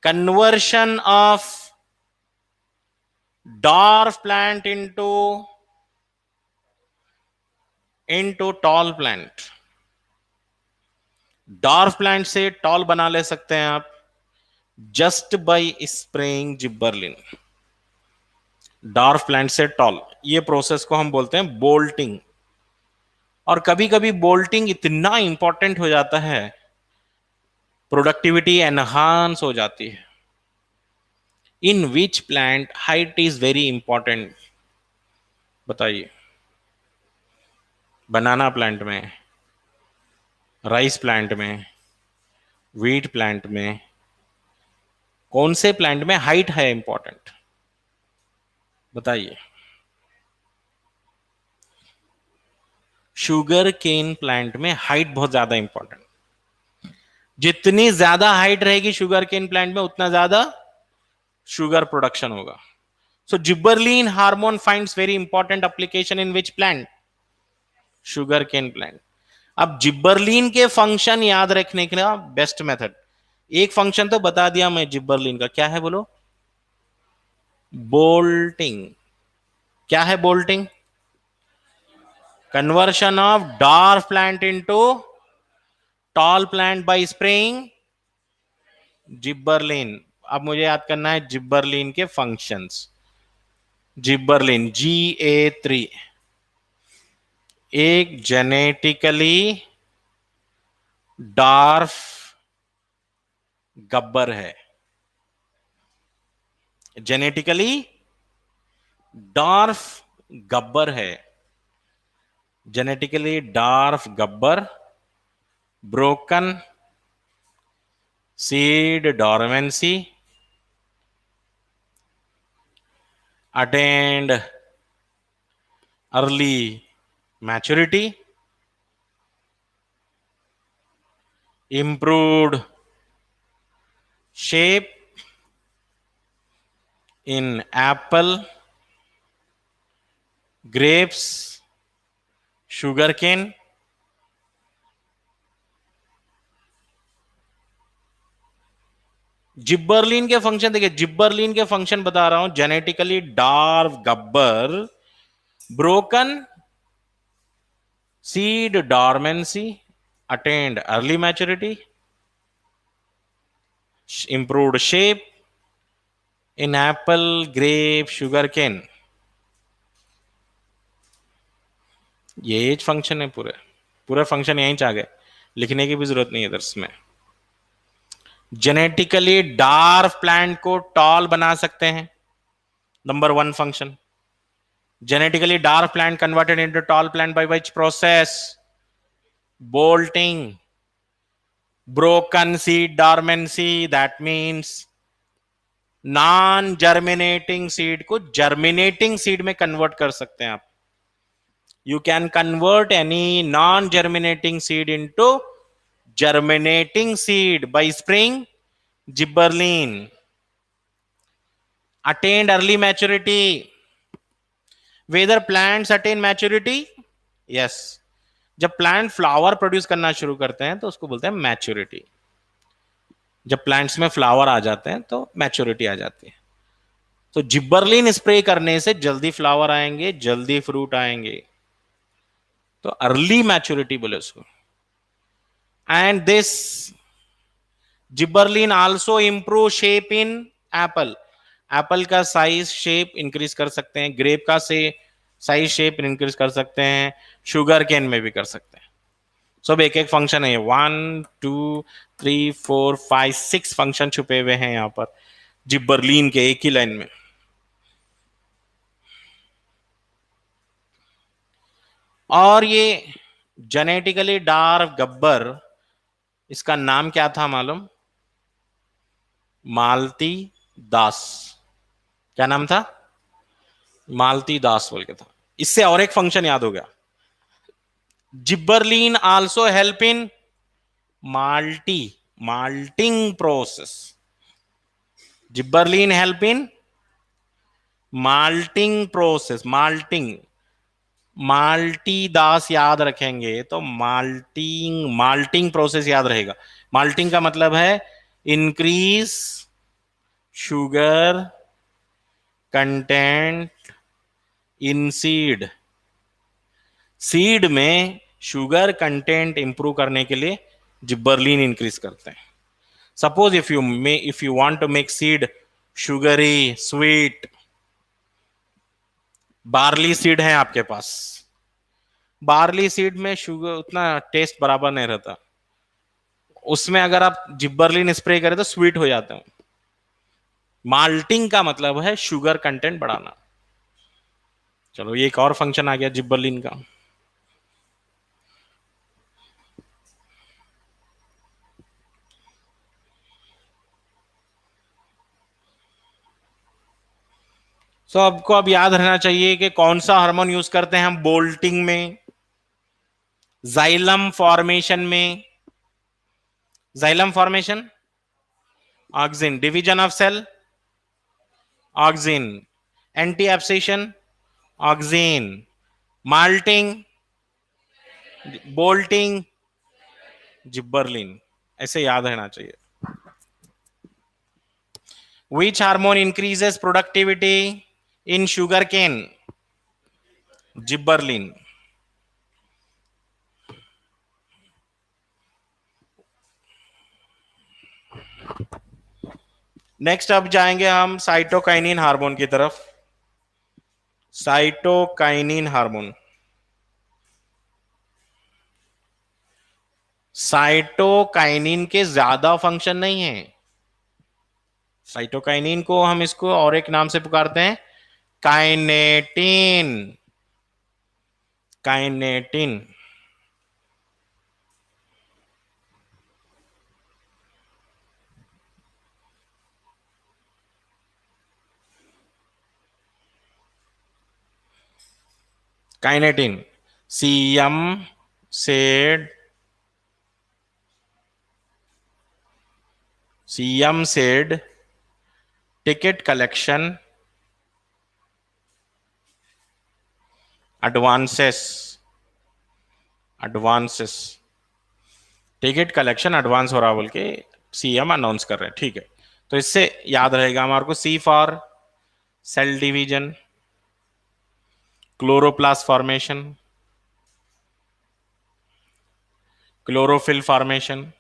conversion of dwarf plant into tall plant। dwarf plant से tall बना ले सकते हैं आप just by spraying gibberellin. dwarf plant से tall, ये प्रोसेस को हम बोलते हैं बोल्टिंग। और कभी कभी बोल्टिंग इतना इंपॉर्टेंट हो जाता है, प्रोडक्टिविटी एनहांस हो जाती है। In which plant height is very important? बताइए। बनाना प्लांट में, राइस प्लांट में, व्हीट प्लांट में, कौन से प्लांट में हाइट है इंपॉर्टेंट? बताइए। शुगर केन प्लांट में हाइट बहुत ज्यादा इंपॉर्टेंट। जितनी ज्यादा हाइट रहेगी शुगर केन प्लांट में उतना ज्यादा शुगर प्रोडक्शन होगा। So gibberellin hormone finds very important application in which plant? Sugar cane plant. अब जिब्बरलिन के फंक्शन याद रखने के लिए बेस्ट मेथड, एक फंक्शन तो बता दिया मैं जिब्बरलिन का, क्या है बोलो? बोल्टिंग। क्या है bolting? Conversion of dark plant into tall plant by spraying gibberellin. अब मुझे याद करना है जिब्बरलिन के फंक्शंस। जिब्बरलिन GA3 एक जेनेटिकली डार्फ गब्बर है, जेनेटिकली डार्फ गब्बर है, genetically dwarf Gabbar, broken seed dormancy, attained early maturity, improved shape in apple, grapes, sugarcane. Gibberellin के फंक्शन देखिए, जिब्बरलिन के फंक्शन बता रहा हूं। Genetically dwarf Gabbar, broken seed dormancy, attend early maturity, improved shape in apple, grape, sugar cane. ये फंक्शन है पूरे पूरे फंक्शन यहीं आ गए, लिखने की भी जरूरत नहीं है दर्स में। जेनेटिकली डार्व प्लांट को टॉल बना सकते हैं, number one function. Genetically dwarf plant converted into tall plant by which process? Bolting. Broken seed dormancy, that means non germinating seed को जर्मिनेटिंग सीड में कन्वर्ट कर सकते हैं आप। You can convert any non-germinating seed into germinating seed by spraying gibberellin. Attained early maturity. Whether plants attain maturity? Yes. जब प्लांट फ्लावर प्रोड्यूस करना शुरू करते हैं तो उसको बोलते हैं मैच्योरिटी। जब प्लांट्स में फ्लावर आ जाते हैं तो मैच्योरिटी आ जाती है। तो जिब्बरलिन स्प्रे करने से जल्दी फ्लावर आएंगे, जल्दी फ्रूट आएंगे, तो अर्ली मैच्योरिटी बोले उसको। And this gibberellin also improve shape in apple. Apple का साइज शेप इंक्रीज कर सकते हैं, ग्रेप का से साइज शेप इंक्रीज कर सकते हैं, शुगर केन में भी कर सकते हैं। सब एक एक फंक्शन है, 1 2 3 4 5 6 फंक्शन छुपे हुए हैं यहां पर जिब्बरलिन के एक ही लाइन में। और ये जेनेटिकली डार्क गब्बर, इसका नाम क्या था मालूम? मालती दास। क्या नाम था? मालती दास बोल के था। इससे और एक फंक्शन याद हो गया, gibberellin also help in malting process. Gibberellin help in malting process. Malti Das याद रखेंगे तो माल्टिंग प्रोसेस याद रहेगा। माल्टिंग का मतलब है increase sugar content in seed. Seed में शुगर कंटेंट इंप्रूव करने के लिए जिब्बरलिन इंक्रीज करते हैं। Suppose if you want to make seed sugary sweet, barley seed है आपके पास, बार्ली सीड में शुगर उतना टेस्ट बराबर नहीं रहता, उसमें अगर आप जिब्बरलिन स्प्रे करें तो स्वीट हो जाता है। माल्टिंग का मतलब है शुगर कंटेंट बढ़ाना। चलो ये एक और फंक्शन आ गया जिब्बरलिन का। सो आपको अब याद रहना चाहिए कि कौन सा हार्मोन यूज करते हैं हम बोल्टिंग में, जाइलम फॉर्मेशन में। Xylem formation auxin, division of cell auxin, anti abscission auxin, malting, bolting, gibberellin. ऐसे याद रहना चाहिए। Which hormone increases productivity in sugarcane? Gibberellin. Next अब जाएंगे हम साइटोकाइनिन हार्मोन की तरफ। साइटोकाइनिन हार्मोन, साइटोकाइनिन के ज्यादा फंक्शन नहीं है। साइटोकाइनिन को हम इसको और एक नाम से पुकारते हैं, kinetin. Kinetin. Kinetin, CM said ticket collection advances ticket collection advance हो रहा बोल के सीएम अनाउंस कर रहे हैं। ठीक है, तो इससे याद रहेगा हमारे को C for cell division, chloroplast formation, chlorophyll formation,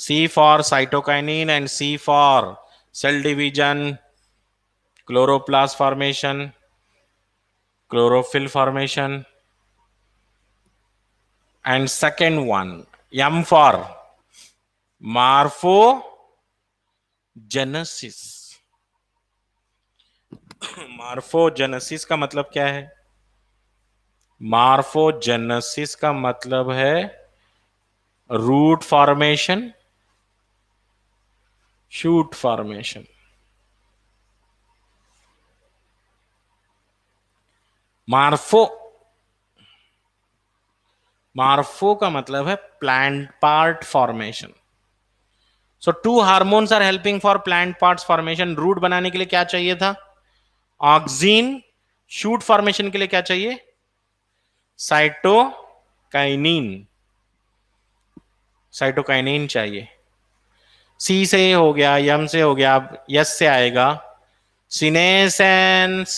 C for cytokinin and C for cell division, chloroplast formation, chlorophyll formation, and second one M for morphogenesis. Morphogenesis का मतलब क्या है? मार्फोजेनेसिस का मतलब है root formation, shoot formation. Morpho का मतलब है plant part formation. So 2 hormones are helping for plant parts formation. Root बनाने के लिए क्या चाहिए था? ऑक्सिन। शूट फॉर्मेशन के लिए क्या चाहिए? साइटोकाइनिन चाहिए। सी से हो गया, यम से हो गया, अब यस से आएगा सीनेसेंस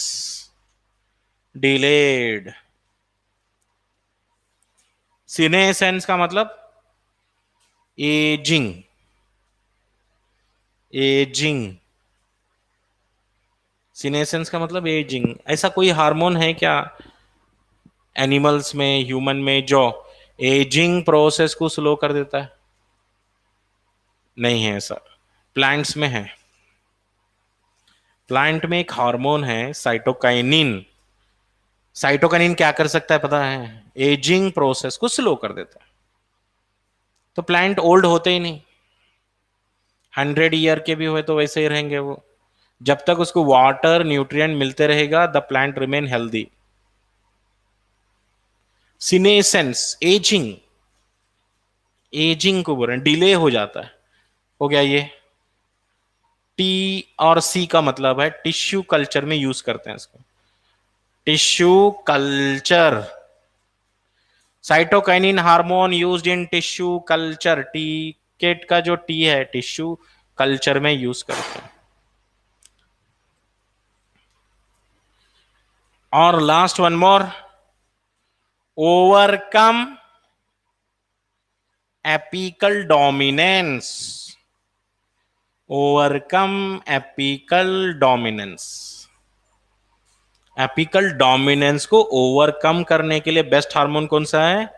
डिलेड। सीनेसेंस का मतलब एजिंग। सीनेसेंस का मतलब एजिंग। ऐसा कोई हार्मोन है क्या एनिमल्स में, ह्यूमन में, जो एजिंग प्रोसेस को स्लो कर देता है? नहीं है ऐसा। प्लांट्स में है। प्लांट में एक हार्मोन है साइटोकाइनिन। साइटोकाइनिन क्या कर सकता है पता है? एजिंग प्रोसेस को स्लो कर देता है। तो प्लांट ओल्ड होते ही नहीं। 100 ईयर के भी हुए तो वैसे ही रहेंगे वो। जब तक उसको वाटर न्यूट्रिएंट मिलते रहेगा, the plant remain healthy. Senescence ageing को बोल रहे हैं, डिले हो जाता है। हो गया ये। टी और सी का मतलब है टिश्यू कल्चर में यूज करते हैं इसको। Tissue culture, cytokinin hormone used in tissue culture. Ticket का जो टी है टिश्यू कल्चर में यूज करते हैं। और last one more, overcome apical dominance. Overcome apical dominance. Apical dominance को ओवरकम करने के लिए बेस्ट हार्मोन कौन सा है?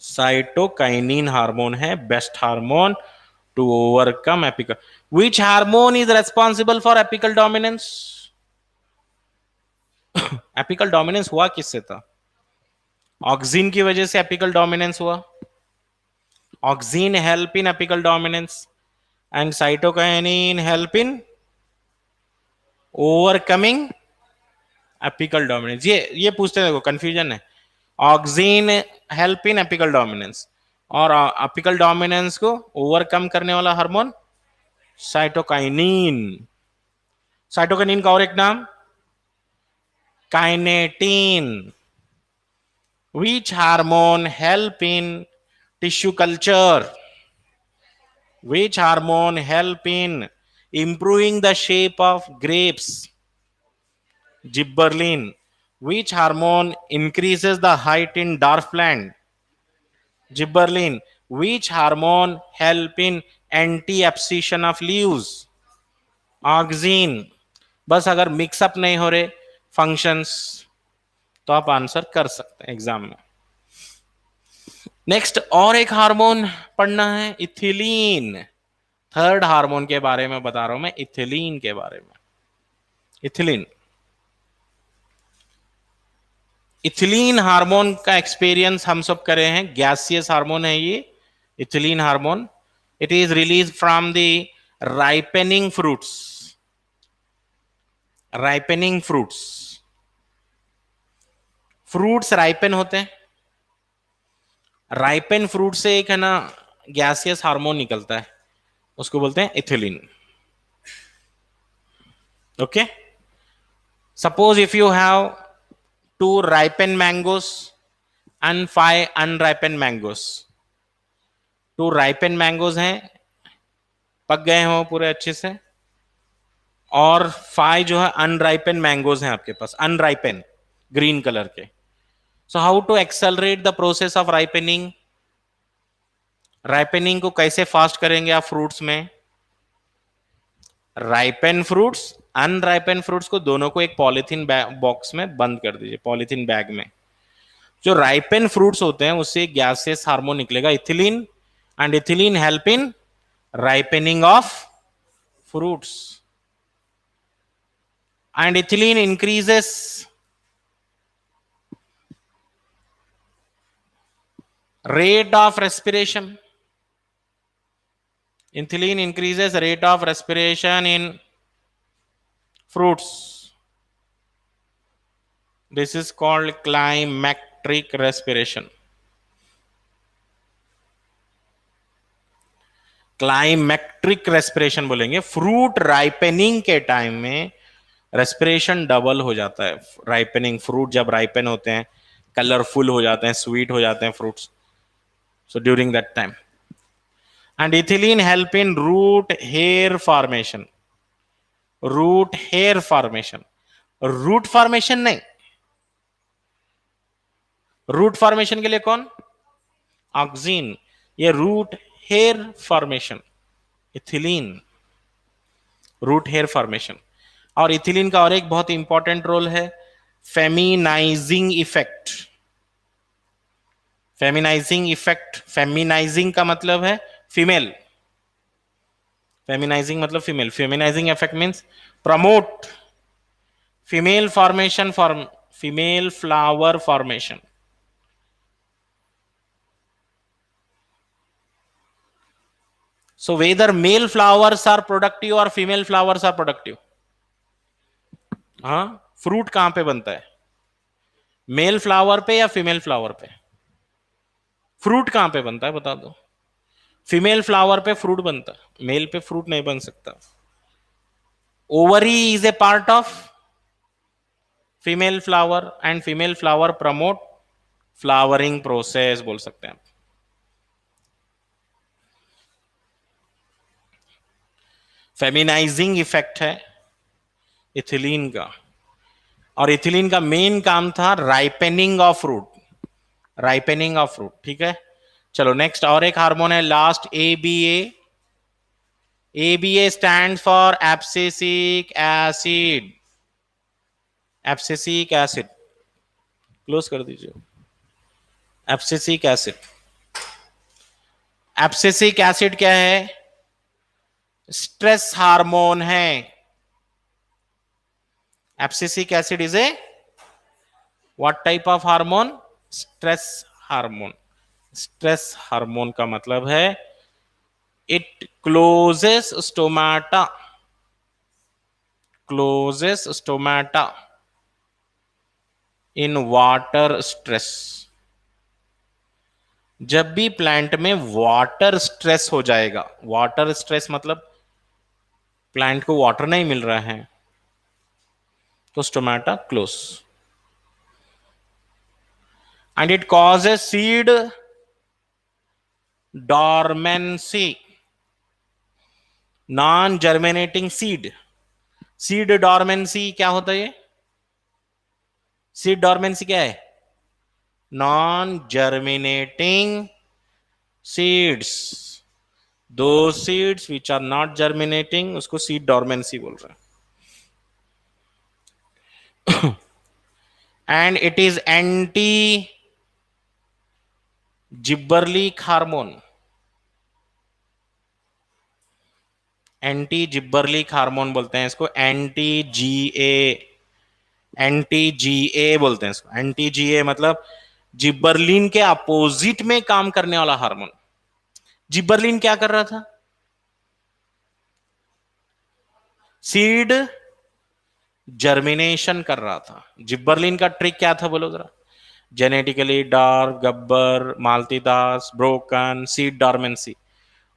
साइटोकाइनिन हार्मोन है best hormone to overcome apical. Which hormone is responsible for apical dominance? Apical dominance हुआ किससे था? ऑक्सिन की वजह से एपिकल डोमिनेंस हुआ। Auxin help in apical dominance and cytokinin help in overcoming apical dominance. ये पूछते देखो, कंफ्यूजन है। Auxin help in apical dominance और एपिकल डोमिनेंस को ओवरकम करने वाला हार्मोन साइटोकाइनिन। साइटोकाइनिन का और एक नाम kinetin. Which hormone help in tissue culture? Which hormone help in improving the shape of grapes? Gibberellin. Which hormone increases the height in dwarf plant? Gibberellin. Which hormone help in anti-abscission of leaves? Auxin. बस अगर मिक्सअप नहीं हो रहे फंक्शंस तो आप आंसर कर सकते हैं एग्जाम में। नेक्स्ट और एक हार्मोन पढ़ना है, इथिलीन। थर्ड हार्मोन के बारे में बता रहा हूं मैं, इथिलीन के बारे में। इथिलीन हार्मोन का एक्सपीरियंस हम सब करे हैं। गैसियस हार्मोन है ये ethylene hormone. It is release from the ripening fruits. Ripening fruits, fruits ripen होते हैं, राइपन फ्रूट से एक है ना गैसियस हार्मोन निकलता है, उसको बोलते हैं ethylene. Okay, suppose if you have 2 ripened mangoes and 5 unripened mangoes, 2 ripened mangoes हैं, पक गए हो पूरे अच्छे से, और 5 जो है अनराइपेन मैंगोज हैं आपके पास, अनराइपेन ग्रीन कलर के। So how to accelerate the process of ripening, ripening को कैसे फास्ट करेंगे आप फ्रूट्स में? राइपेन फ्रूट्स, अनराइपेन फ्रूट्स को दोनों को एक पॉलिथीन बॉक्स में बंद कर दीजिए, पॉलिथीन बैग में। जो राइपेन फ्रूट्स होते हैं उससे गैसेस हार्मोन निकलेगा ethylene, and ethylene help in ripening of fruits, and ethylene increases rate of respiration. Ethylene increases rate of respiration in fruits. This is called climacteric respiration. Climacteric respiration बोलेंगे। फ्रूट राइपनिंग के टाइम में रेस्पिरेशन डबल हो जाता है। राइपनिंग फ्रूट जब राइपन होते हैं, कलरफुल हो जाते हैं, स्वीट हो जाते हैं fruits, so during that time. And ethylene help in root hair formation. Root hair formation, root formation नहीं, रूट फॉर्मेशन के लिए कौन? ऑक्सीन। ये root hair formation, ethylene, root hair formation. और इथिलीन का और एक बहुत इंपॉर्टेंट रोल है, फेमिनाइजिंग इफेक्ट। फेमिनाइजिंग इफेक्ट, फेमिनाइजिंग का मतलब है फीमेल, फेमिनाइजिंग मतलब female, feminizing effect means promote female formation, female flower formation. So whether male flowers are productive or female flowers are productive? हाँ, फ्रूट कहां पे बनता है, मेल फ्लावर पे या फीमेल फ्लावर पे? फ्रूट कहां पे बनता है बता दो? फीमेल फ्लावर पे फ्रूट बनता है, मेल पे फ्रूट नहीं बन सकता। Ovary is a part of female flower, and female flower promote flowering process बोल सकते हैं आप। फेमिनाइजिंग इफेक्ट है इथिलीन का, और इथिलीन का मेन काम था ripening of fruit, ripening of fruit. ठीक है, चलो नेक्स्ट और एक हार्मोन है last, ABA. ABA stand for abscisic acid, abscisic acid, close कर दीजिए। एब्सिसिक एसिड, एब्सिसिक एसिड क्या है? स्ट्रेस हार्मोन है। Abscisic acid is a what type of hormone? Stress hormone. Stress hormone का मतलब है it closes stomata, closes stomata in water stress. जब भी प्लांट में वाटर स्ट्रेस हो जाएगा, वाटर स्ट्रेस मतलब प्लांट को वाटर नहीं मिल रहा है, तो stomata close, and it causes seed dormancy, non germinating seed. Seed dormancy क्या होता है? ये सीड डॉर्मेंसी क्या है? Non germinating seeds, two seeds which are not germinating, उसको सीड डॉर्मेंसी बोल रहे हैं। And it is anti gibberellic hormone, anti gibberellic hormone बोलते हैं इसको, एंटी जीए, एंटी जीए बोलते हैं इसको। एंटी जीए मतलब जिब्बरलिन के अपोजिट में काम करने वाला हार्मोन। जिब्बरलिन क्या कर रहा था? सीड जर्मिनेशन कर रहा था। जिब्बरलिन का ट्रिक क्या था बोलो जरा? जेनेटिकली डार्क, गब्बर, माल्टीदास, broken, seed dormancy.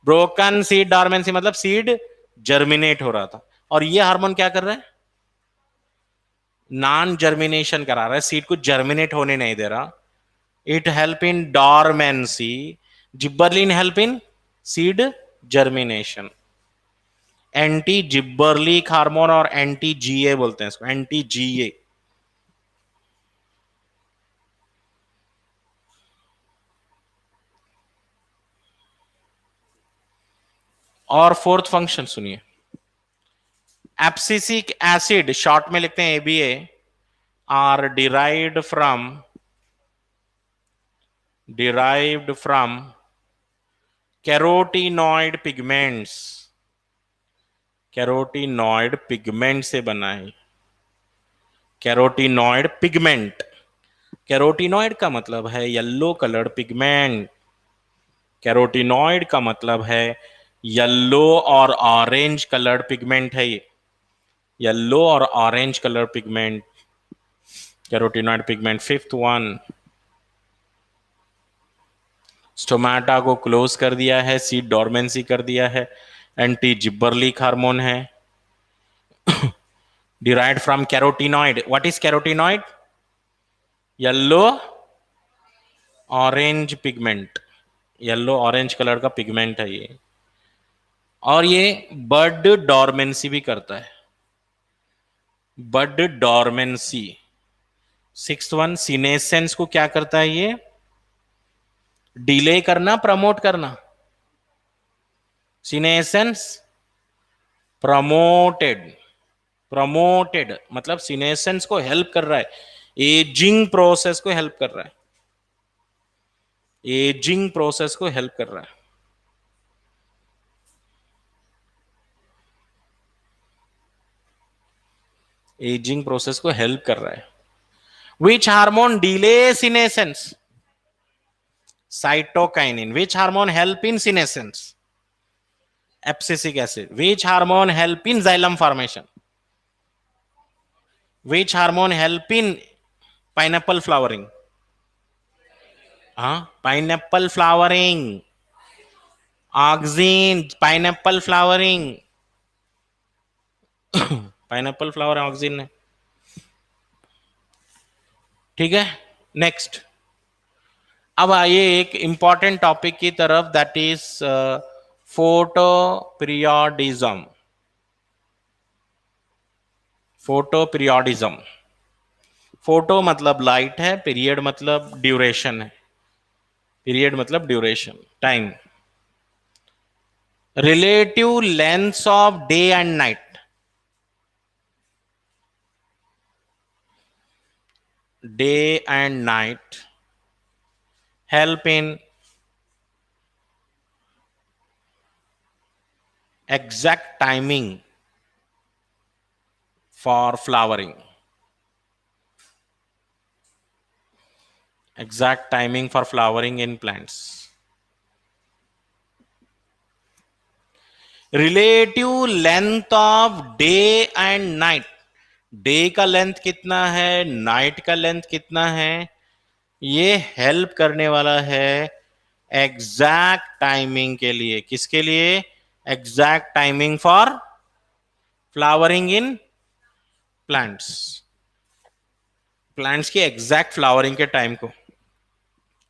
Broken seed dormancy मतलब सीड जर्मिनेट हो रहा था, और ये हार्मोन क्या कर रहा है? नॉन जर्मिनेशन करा रहा है, सीड को जर्मिनेट होने नहीं दे रहा। It help in dormancy, gibberellin help in seed germination. Anti gibberellic hormone और एंटी जीए बोलते हैं इसको, एंटी जीए। और फोर्थ फंक्शन सुनिए, एब्सिसिक एसिड, शॉर्ट में लिखते हैं ABA, are derived from carotenoid pigments. Carotenoid pigment से बना है। कैरोटीनॉइड पिगमेंट, कैरोटीनॉइड का मतलब है येलो कलर्ड पिगमेंट। कैरोटीनॉइड का मतलब है येलो और ऑरेंज कलर्ड पिगमेंट है ये, येलो और orange colour pigment, carotenoid pigment. Fifth one, stomata को क्लोज कर दिया है, सीड डॉर्मेंसी कर दिया है, एंटी जिब्बरलिक हार्मोन है, derived from carotenoid. What is carotenoid? Yellow orange pigment, yellow orange colour का पिगमेंट है ये, और ये बड डॉर्मेंसी भी करता है, बड डॉर्मेंसी। सिक्स वन, सीनेसेंस को क्या करता है ये? डिले करना, प्रमोट करना। सीनेसेंस प्रमोटेड, प्रमोटेड मतलब सीनेसेंस को हेल्प कर रहा है, एजिंग प्रोसेस को हेल्प कर रहा है, एजिंग प्रोसेस को हेल्प कर रहा है। एजिंग प्रोसेस को हेल्प कर रहा है। Which hormone delay senescence? Cytokinin. Which hormone help in senescence? Abscisic acid. Which hormone help in xylem formation? Which hormone help in pineapple flowering? हाँ, pineapple flowering, auxin, pineapple flowering, pineapple flower auxin है। ठीक है, नेक्स्ट। अब आइए एक इंपॉर्टेंट टॉपिक की तरफ, that is photo periodism. Photo periodism, photo मतलब लाइट है, पीरियड मतलब ड्यूरेशन है, पीरियड मतलब duration, time. Relative lengths of day and night. Day and night help in exact timing for flowering, exact timing for flowering in plants. Relative length of day and night, day का लेंथ कितना है, नाइट का लेंथ कितना है, ये हेल्प करने वाला है एग्जैक्ट टाइमिंग के लिए। किसके लिए? Exact timing for flowering in plants. Plants की एग्जैक्ट फ्लावरिंग के टाइम को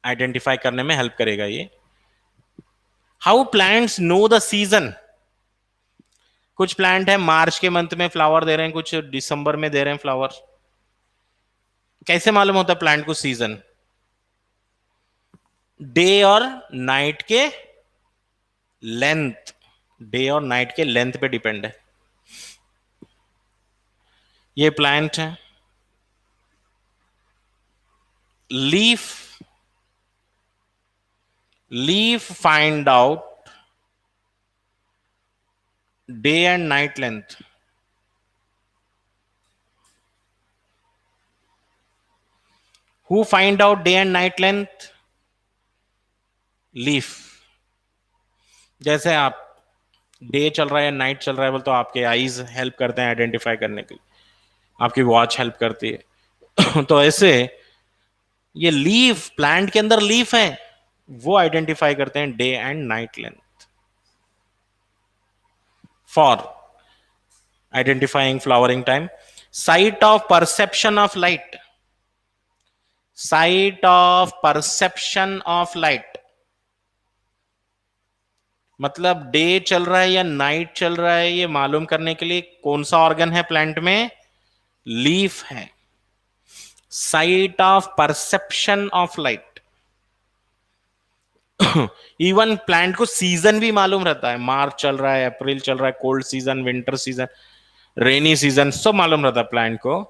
आइडेंटिफाई करने में हेल्प करेगा ये। How plants know the season? कुछ प्लांट है मार्च के मंथ में फ्लावर दे रहे हैं, कुछ दिसंबर में दे रहे हैं फ्लावर। कैसे मालूम होता है प्लांट को सीजन? डे और नाइट के लेंथ, डे और नाइट के लेंथ पे डिपेंड है। ये प्लांट है, leaf, leaf find out day and night length. Who find out day and night length? Leaf. जैसे आप डे चल रहा है, नाइट चल रहा है बोल, तो आपके आईज हेल्प करते हैं आइडेंटिफाई करने के लिए। आपकी वॉच हेल्प करती है। तो ऐसे ये लीफ, प्लांट के अंदर लीफ है, वो आइडेंटिफाई करते हैं day and night length for identifying flowering time. Site of perception of light, site of perception of light मतलब डे चल रहा है या नाइट चल रहा है, ये मालूम करने के लिए कौन सा ऑर्गन है प्लांट में? लीफ है। Site of perception of light. Even plant को सीजन भी मालूम रहता है, मार्च चल रहा है, अप्रैल चल रहा है, cold season, winter season, rainy season, सब मालूम रहता है प्लांट को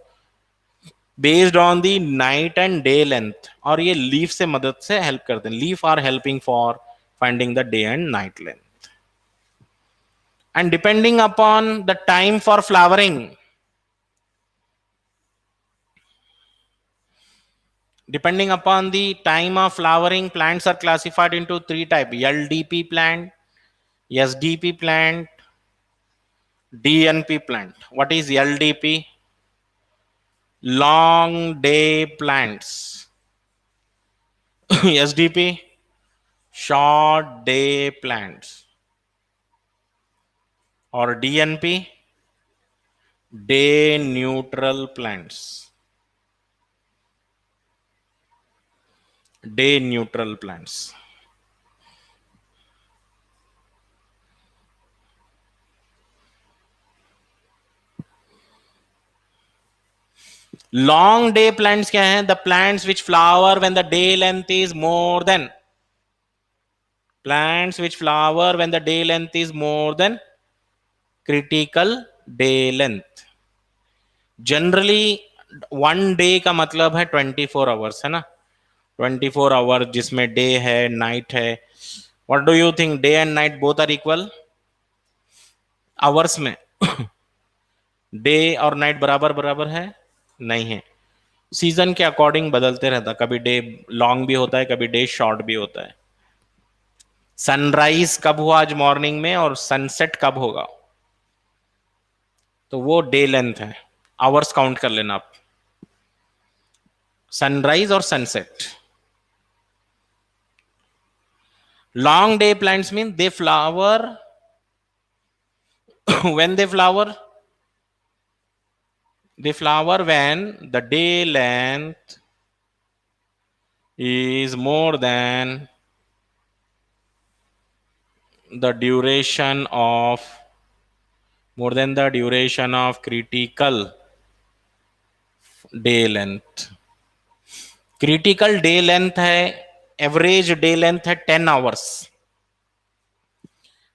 based on the night and day length. और ये लीफ से मदद से हेल्प करते हैं। Leaf are helping for finding the day and night length and depending upon the time for flowering, depending upon the time of flowering, plants are classified into three types: LDP plant, SDP plant, DNP plant. What is LDP? Long day plants. SDP, short day plants. Or DNP, day neutral plants. Day neutral plants. Long day plants क्या है? The plants which flower when the day length is more than, plants which flower when the day length is more than critical day length. Generally 1 day का मतलब है 24 आवर्स, है ना? 24 आवर जिसमें डे है, नाइट है। What do you think, day and night both are equal hours में? डे और नाइट बराबर बराबर है? नहीं है। सीजन के अकॉर्डिंग बदलते रहता, कभी डे लॉन्ग भी होता है, कभी डे शॉर्ट भी होता है। सनराइज कब हुआ आज मॉर्निंग में और सनसेट कब होगा, तो वो डे लेंथ है। आवर्स काउंट कर लेना आप, सनराइज और sunset. Long day plants mean they flower when they flower when the day length is more than the duration of critical day length. Critical day length है, एवरेज डे लेंथ है 10 आवर्स।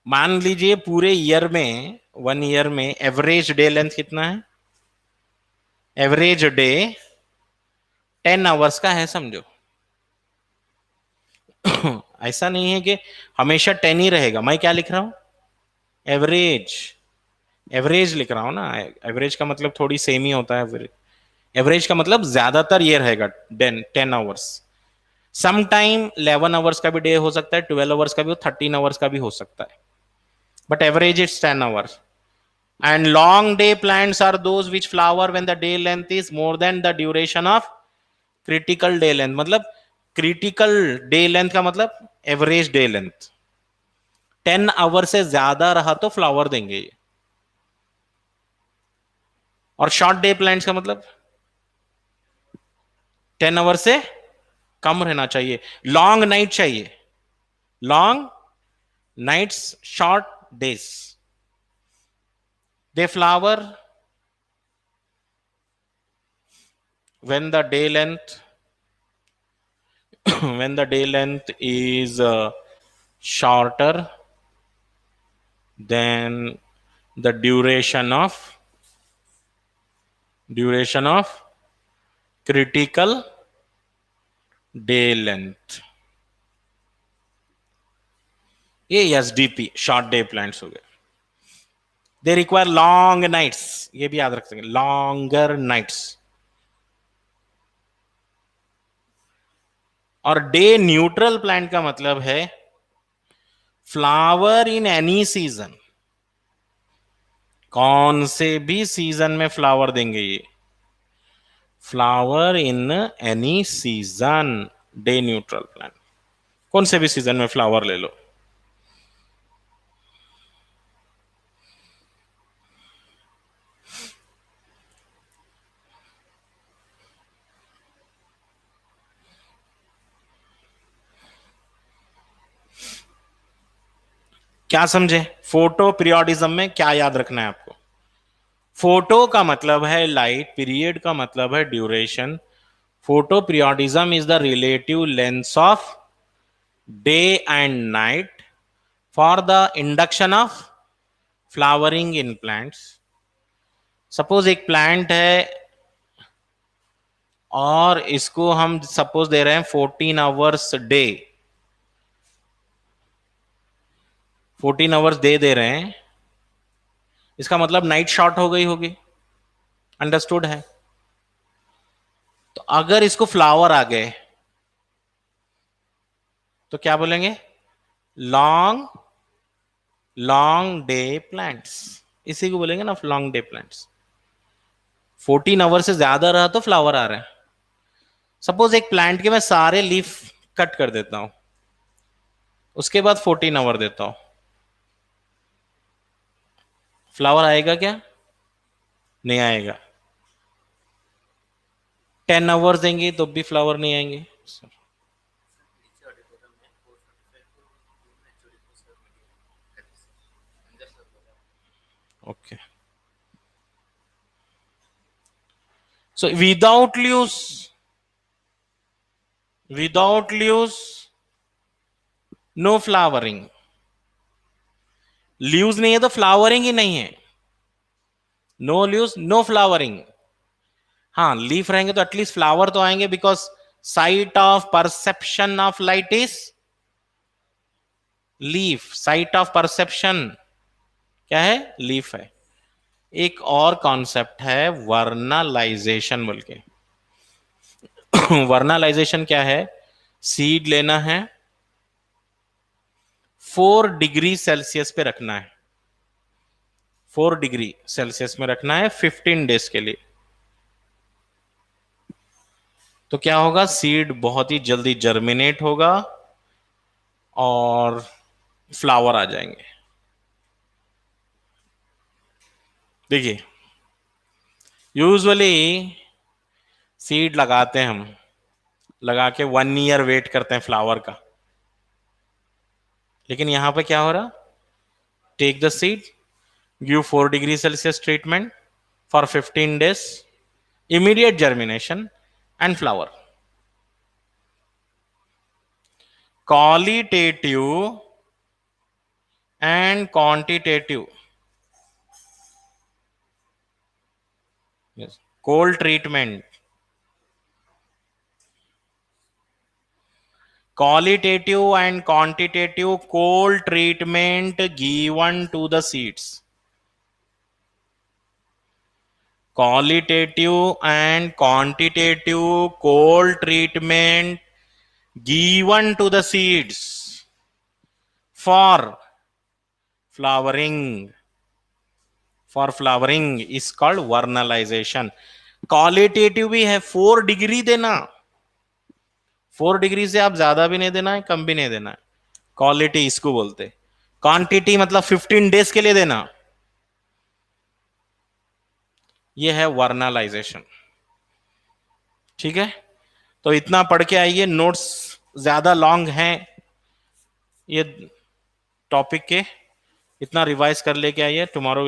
मान लीजिए पूरे ईयर में, 1 ईयर में एवरेज डे लेंथ कितना है? एवरेज डे 10 आवर्स का है, समझो। ऐसा नहीं है कि हमेशा 10 ही रहेगा। मैं क्या लिख रहा हूं? एवरेज, एवरेज लिख रहा हूं ना। एवरेज का मतलब थोड़ी सेम ही होता है। एवरेज का मतलब ज्यादातर ये रहेगा 10 आवर्स। सम टाइम 11 आवर्स का भी डे हो सकता है, 12 आवर्स का भी, 13 आवर्स का भी हो सकता है, but average it's 10 hours. And long day plants are those which flower when the day length is more than the duration of critical day length. मतलब critical day length का मतलब average day length 10 आवर से ज्यादा रहा तो फ्लावर देंगे ये। और शॉर्ट डे प्लांट्स का मतलब 10 आवर से कम रहना चाहिए। लॉन्ग नाइट चाहिए, long nights, short days. They flower when the day length is shorter than the duration of critical day length। ये एसडीपी शॉर्ट डे प्लांट्स हो गए। दे रिक्वायर लॉन्ग नाइट्स, ये भी याद रख सकें, लॉन्गर नाइट्स। और डे न्यूट्रल प्लांट का मतलब है फ्लावर इन एनी सीजन, कौन से भी सीजन में फ्लावर देंगे ये। Flower in any season, day neutral plant, कौन से भी सीजन में फ्लावर ले लो। क्या समझे? फोटो पीरियोडिज्म में क्या याद रखना है आपको? फोटो का मतलब है लाइट, पीरियड का मतलब है duration. Photo periodism is the relative length of day and night for the induction of flowering in plants. Suppose एक प्लांट है और इसको हम सपोज दे रहे हैं 14 आवर्स डे, 14 आवर्स दे रहे हैं, इसका मतलब नाइट शॉर्ट हो गई होगी, अंडरस्टूड है? तो अगर इसको फ्लावर आ गए तो क्या बोलेंगे? लॉन्ग लॉन्ग डे प्लांट्स, इसी को बोलेंगे ना लॉन्ग डे प्लांट्स। 14 आवर से ज्यादा रहा तो फ्लावर आ रहा है। सपोज एक प्लांट के मैं सारे लीफ कट कर देता हूं, उसके बाद 14 आवर देता हूं, फ्लावर आएगा क्या? नहीं आएगा। 10 आवर्स देंगे तो भी फ्लावर नहीं आएंगे। Okay, so without leaves no flowering, leaves नहीं है तो फ्लावरिंग ही नहीं है। No leaves no flowering. हाँ, लीफ रहेंगे तो एटलीस्ट फ्लावर तो आएंगे, because site of perception of light is leaf. Site of perception क्या है? लीफ है। एक और कॉन्सेप्ट है वर्नालाइजेशन बोल के। वर्नालाइजेशन क्या है? सीड लेना है, 4 डिग्री सेल्सियस पे रखना है, 4 डिग्री सेल्सियस में रखना है 15 डेज के लिए। तो क्या होगा? सीड बहुत ही जल्दी जर्मिनेट होगा और फ्लावर आ जाएंगे। देखिए, यूजुअली सीड लगाते हैं हम, लगा के 1 ईयर वेट करते हैं फ्लावर का, लेकिन यहां पे क्या हो रहा? Take the seed, give 4 degree Celsius treatment for 15 days, immediate germination and flower. Qualitative and quantitative, cold treatment, qualitative and quantitative cold treatment given to the seeds, qualitative and quantitative cold treatment given to the seeds for flowering, for flowering is called vernalization। qualitative भी है, 4 डिग्री देना, 4 डिग्री से आप ज्यादा भी नहीं देना है, कम भी नहीं देना है, क्वालिटी इसको बोलते। क्वांटिटी मतलब 15 डेज के लिए देना, यह है वर्नालाइजेशन। ठीक है, तो इतना पढ़ के आइए, नोट्स ज्यादा लॉन्ग हैं ये टॉपिक के, इतना रिवाइज कर लेके आइए। टुमारो